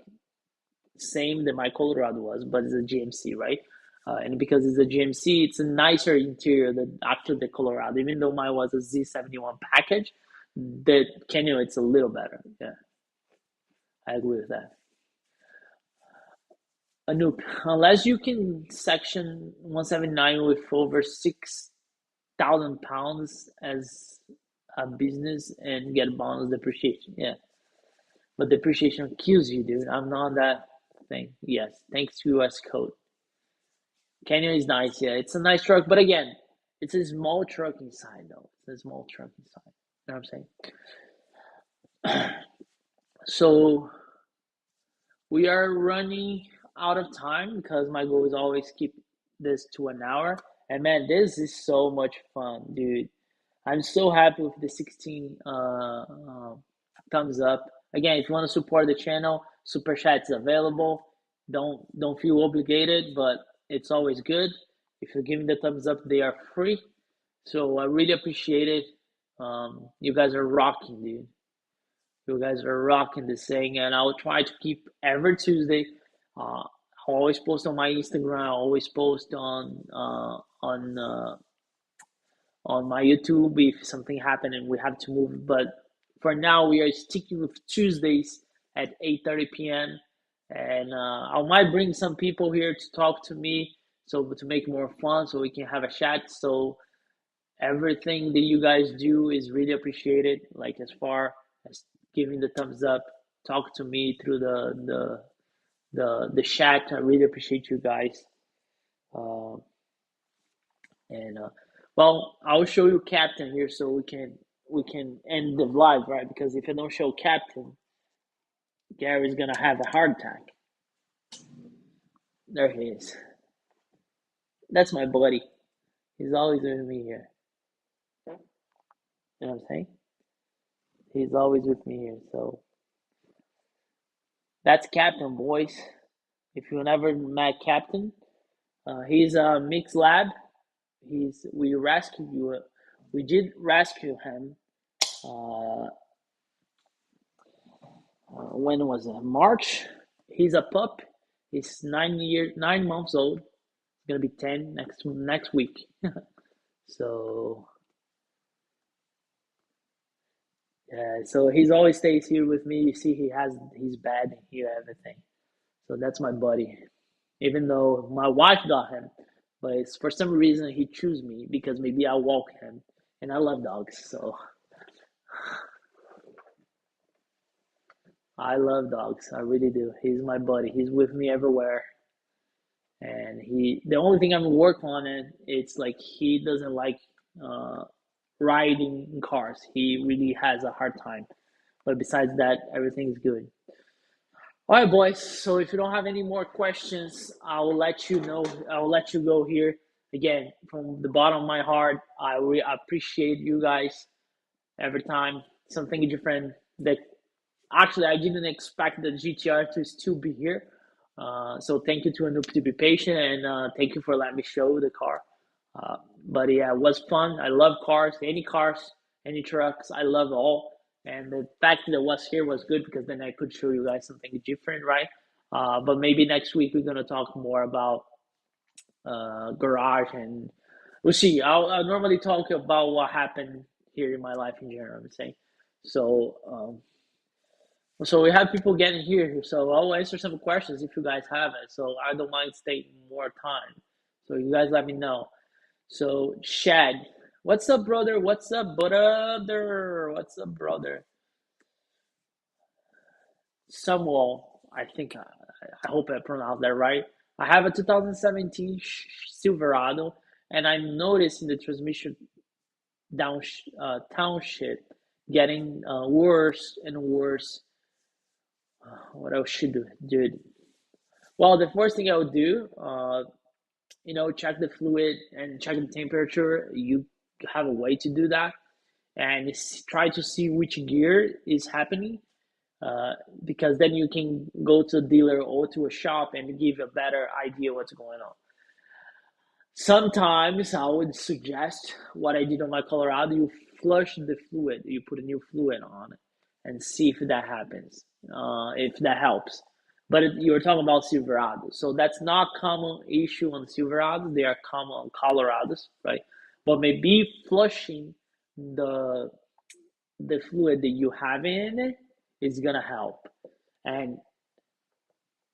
same than my Colorado was, but it's a GMC, right? And because it's a GMC, it's a nicer interior than after the Colorado. Even though mine was a Z71 package, the Canyon it's a little better. Yeah, I agree with that. Anoop, unless you can section 179 with over 6,000 pounds as a business and get bonus depreciation. Yeah. But depreciation kills you, dude. I'm not that thing. Yes. Thanks to US code. Canyon is nice, yeah. It's a nice truck, but again, it's a small truck inside though. It's a small truck inside. You know what I'm saying? So we are running out of time because my goal is always keep this to an hour. And man, this is so much fun, dude. I'm so happy with the 16 thumbs up. Again, if you want to support the channel, super chat is available. Don't feel obligated, but it's always good. If you give me the thumbs up, they are free. So I really appreciate it. You guys are rocking, dude. You guys are rocking this thing, and I'll try to keep every Tuesday. Uh, I always post on my Instagram. I always post on my YouTube if something happened and we have to move. But for now, we are sticking with Tuesdays at 8:30 p.m. And I might bring some people here to talk to me, so to make more fun, so we can have a chat. So everything that you guys do is really appreciated. Like as far as giving the thumbs up, talk to me through the chat. I really appreciate you guys. Uh, and well, I'll show you Captain here so we can end the live, right? Because if I don't show Captain, Gary's gonna have a heart attack. There he is. That's my buddy. He's always with me here. You know what I'm saying? He's always with me here. So that's Captain, boys. If you never met Captain, he's a mixed lab. We did rescue him. When was it? March. He's a pup. He's 9 months old. He's gonna be 10 next week. So Yeah, so he's always stays here with me. You see, he has his bed here, everything. So that's my buddy. Even though my wife got him, but it's for some reason he chose me because maybe I walk him, and I love dogs. So I love dogs. I really do. He's my buddy. He's with me everywhere. And the only thing I'm working on it's like he doesn't like uh, riding in cars. He really has a hard time. But besides that, everything's good. All right, boys. So if you don't have any more questions, I will let you know. I will let you go here. Again, from the bottom of my heart, I really appreciate you guys every time. Something different. That actually I didn't expect the GTR to still be here. So thank you to Anoop to be patient, and thank you for letting me show the car. Uh, but yeah, it was fun. I love cars, any trucks. I love all. And the fact that it was here was good because then I could show you guys something different, right? But maybe next week we're gonna talk more about garage, and we'll see. I'll normally talk about what happened here in my life in general. I'm saying so. So we have people getting here, so I'll answer some questions if you guys have it. So I don't mind staying more time. So you guys let me know. So Shad, what's up, brother? What's up, brother? What's up, brother? Samuel, I hope I pronounced that right. I have a 2017 Silverado, and I'm noticing the transmission township getting worse and worse. What else should do, dude? Well, the first thing I would do, check the fluid and check the temperature. You have a way to do that, and try to see which gear is happening, uh, because then you can go to a dealer or to a shop and give a better idea what's going on. Sometimes I would suggest what I did on my Colorado. You flush the fluid, you put a new fluid on it, and see if that happens, if that helps. But you're talking about Silverado, so that's not common issue on Silverado. They are common on Colorados, right? But maybe flushing the the fluid that you have in it is gonna help. And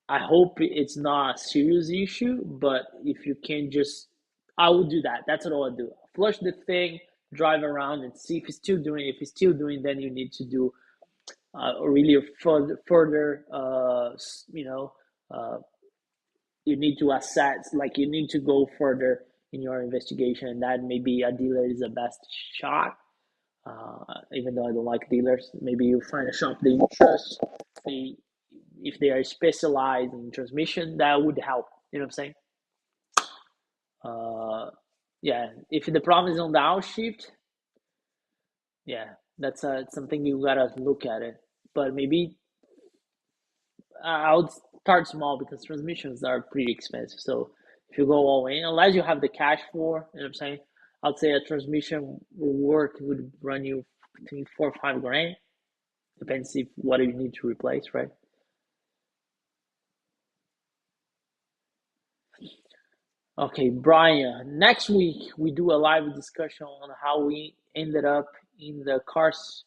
I hope it's not a serious issue, but if you can just, I will do that. That's what I would do. Flush the thing, drive around, and see if it's still doing. If it's still doing, then you need to do really further. Uh, you need to assess, like you need to go further in your investigation, and that maybe a dealer is the best shot. Even though I don't like dealers, maybe you find a shop that you trust. They, if they are specialized in transmission, that would help. You know what I'm saying? Uh, yeah. If the problem is on the outshift, yeah, that's something you gotta look at it. But maybe I would start small because transmissions are pretty expensive. So if you go all in, unless you have the cash for, you know what I'm saying? I'd say a transmission work would run you between 4 or 5 grand. Depends if what you need to replace, right? Okay, Brian. Next week we do a live discussion on how we ended up in the cars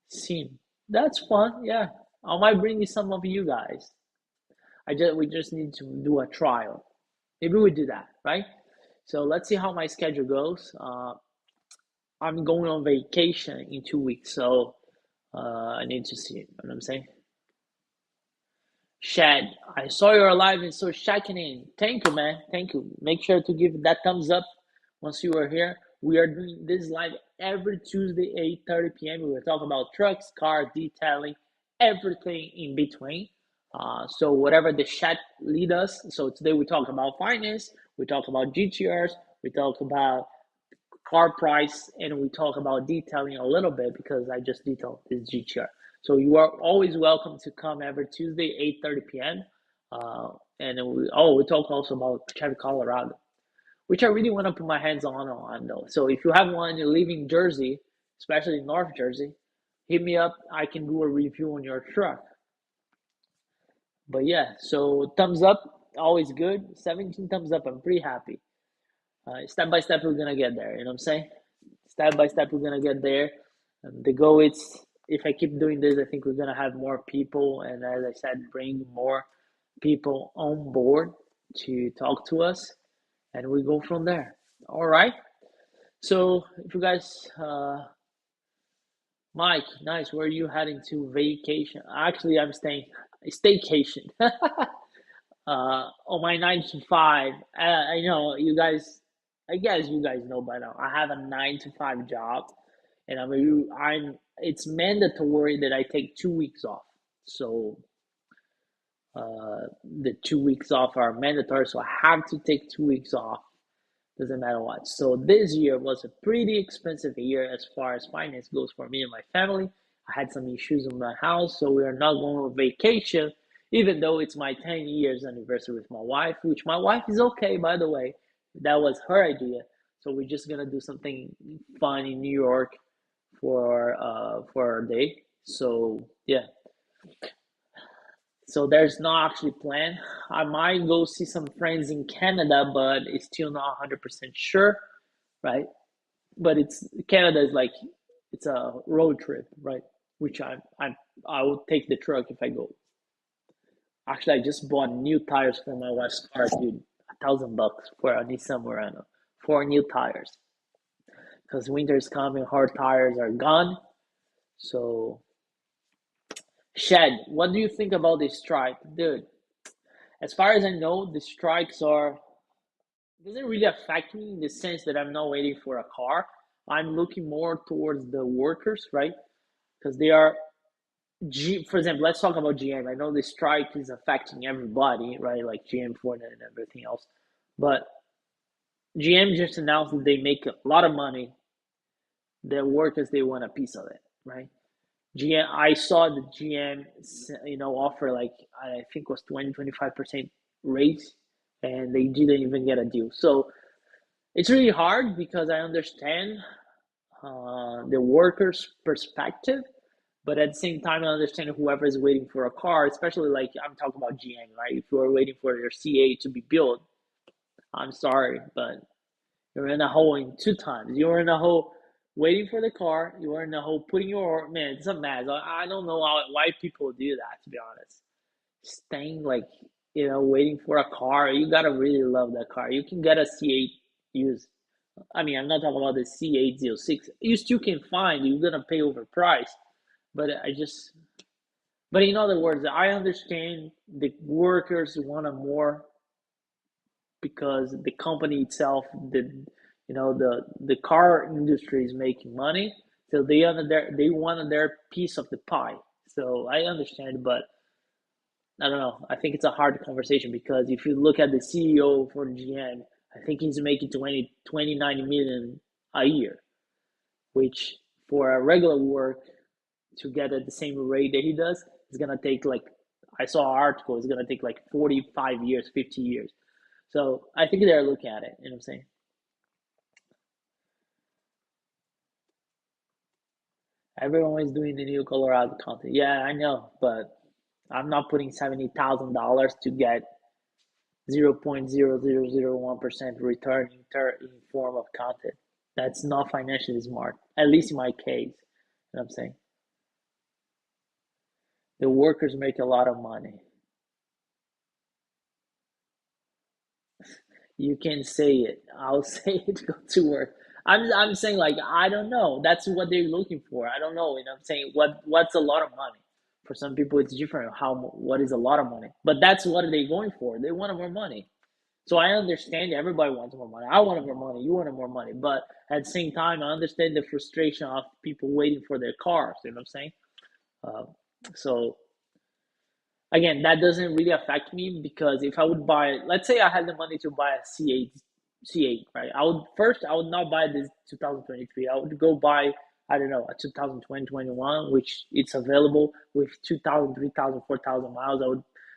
scene. That's fun. Yeah, I might bring you some of you guys. We just need to do a trial. Maybe we do that, right? So let's see how my schedule goes. I'm going on vacation in 2 weeks, so I need to see. You know what I'm saying? Shad, I saw you're alive and so checking in. Thank you, man. Thank you. Make sure to give that thumbs up once you are here. We are doing this live every Tuesday, 8:30 p.m. We will talk about trucks, cars, detailing, everything in between. So whatever the chat lead us. So today we talk about finance, we talk about GTRs, we talk about car price, and we talk about detailing a little bit because I just detailed this GTR. So you are always welcome to come every Tuesday, 8:30 p.m. And we talk also about Chevy Colorado, which I really want to put my hands on though. So if you have one, you live in Jersey, especially North Jersey, hit me up. I can do a review on your truck. But yeah, so thumbs up, always good. 17 thumbs up, I'm pretty happy. Step by step, we're gonna get there. You know what I'm saying? Step by step, we're gonna get there. The goal is, if I keep doing this, I think we're gonna have more people, and as I said, bring more people on board to talk to us, and we go from there. All right. So if you guys, Mike, nice. Where are you heading to vacation? Actually, I'm staying staycation. On my 9 to 5. I know you guys. I guess you guys know by now. I have a 9 to 5 job, and I'm. It's mandatory that I take 2 weeks off. So the 2 weeks off are mandatory. So I have to take 2 weeks off. Doesn't matter what. So this year was a pretty expensive year as far as finance goes for me and my family. I had some issues in my house, so we are not going on vacation, even though it's my 10 years anniversary with my wife, which my wife is okay, by the way. That was her idea. So we're just gonna do something fun in New York for our day. So yeah, so there's no actually plan. I might go see some friends in Canada, but it's still not 100% sure, right? But it's Canada is like it's a road trip, right? Which I would take the truck if I go. Actually, I just bought new tires for my wife's car, dude. $1,000 for a Nissan Murano. 4 new tires. Because winter is coming, hard tires are gone. So, Shed, what do you think about this strike, dude? As far as I know, the strikes are doesn't really affect me in the sense that I'm not waiting for a car. I'm looking more towards the workers, right? Because they are for example, let's talk about GM. I know the strike is affecting everybody, right? Like GM, Ford, and everything else. But GM just announced that they make a lot of money. The workers they want a piece of it, right? GM. I saw the GM, offer like I think it was 20-25% raise, and they didn't even get a deal. So it's really hard because I understand the workers' perspective, but at the same time, I understand whoever is waiting for a car, especially like I'm talking about GM, right? If you are waiting for your CA to be built, I'm sorry, but you're in a hole in 2 times. You're in a hole waiting for the car. You're in a hole putting your man. It's a mess. I don't know why people do that. To be honest, staying like waiting for a car. You gotta really love that car. You can get a C8 used. I mean, I'm not talking about the C806. You still can find. You're gonna pay overpriced, but but in other words, I understand the workers want a more because the company itself, the car industry is making money, so they wanted their piece of the pie. So I understand, but I don't know. I think it's a hard conversation because if you look at the CEO for GM, I think he's making 29 million a year, which for a regular work to get at the same rate that he does, it's gonna take like I saw an article, it's gonna take like 45 years, 50 years. So I think they're looking at it, you know what I'm saying? Everyone is doing the new Colorado content. Yeah, I know, but I'm not putting $70,000 to get 0.0001% return in form of content. That's not financially smart, at least in my case. You know what I'm saying? The workers make a lot of money. You can say it. I'll say it. Go to work. I'm saying like I don't know. That's what they're looking for. I don't know. You know, I'm saying what's a lot of money. For some people, it's different. What is a lot of money? But that's what they're going for. They want more money. So I understand everybody wants more money. I want more money. You want more money. But at the same time, I understand the frustration of people waiting for their cars. You know what I'm saying? Uh, so again, that doesn't really affect me because if I would buy, let's say I had the money to buy a C8, right? I would not buy this 2023. I would go buy, I don't know, a 2020, 21, which it's available with 2,000, 3,000, 4,000 miles.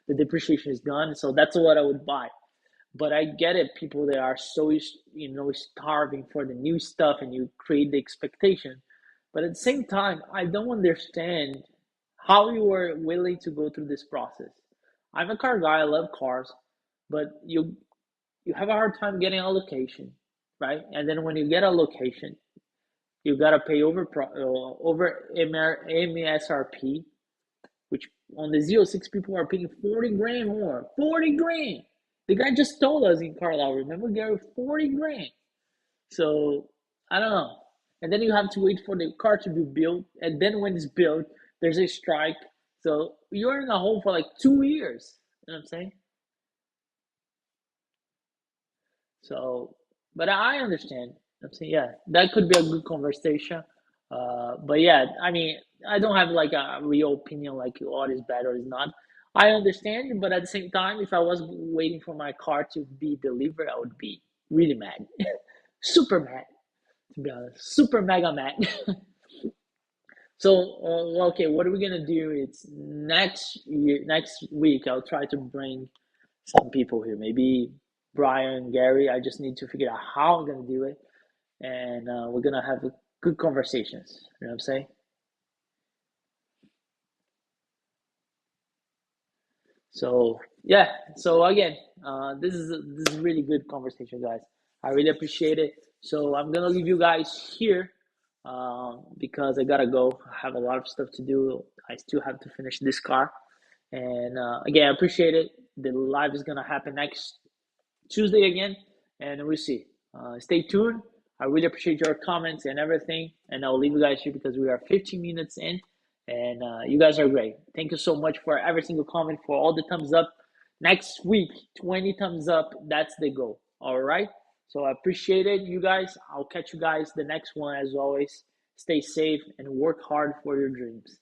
The depreciation is gone, so that's what I would buy. But I get it, people that are so starving for the new stuff, and you create the expectation. But at the same time, I don't understand how you were willing to go through this process. I'm a car guy, I love cars, but you have a hard time getting a location, right? And then when you get a location, You gotta pay over MSRP, which on the Z06 people are paying 40 grand more. 40 grand. The guy just told us in Carlisle, remember, Gary? 40 grand. So I don't know. And then you have to wait for the car to be built. And then when it's built, there's a strike. So you're in a hole for like 2 years. You know what I'm saying? So, but I understand. I'm saying, yeah, that could be a good conversation. But yeah, I mean, I don't have like a real opinion like what is bad or is not. I understand, but at the same time, if I was waiting for my car to be delivered, I would be really mad, super mad, to be honest, super mega mad. So, okay, what are we gonna do? It's next week. I'll try to bring some people here. Maybe Brian, Gary. I just need to figure out how I'm gonna do it, and we're gonna have good conversations. You know what I'm saying? So yeah. So again, this is really good conversation, guys. I really appreciate it. So I'm gonna leave you guys here because I gotta go. I have a lot of stuff to do. I still have to finish this car. And again, I appreciate it. The live is gonna happen next Tuesday again, and we'll see. Stay tuned. I really appreciate your comments and everything. And I'll leave you guys here because we are 15 minutes in, and you guys are great. Thank you so much for every single comment, for all the thumbs up. Next week, 20 thumbs up. That's the goal. All right. So I appreciate it, you guys. I'll catch you guys the next one as always. Stay safe and work hard for your dreams.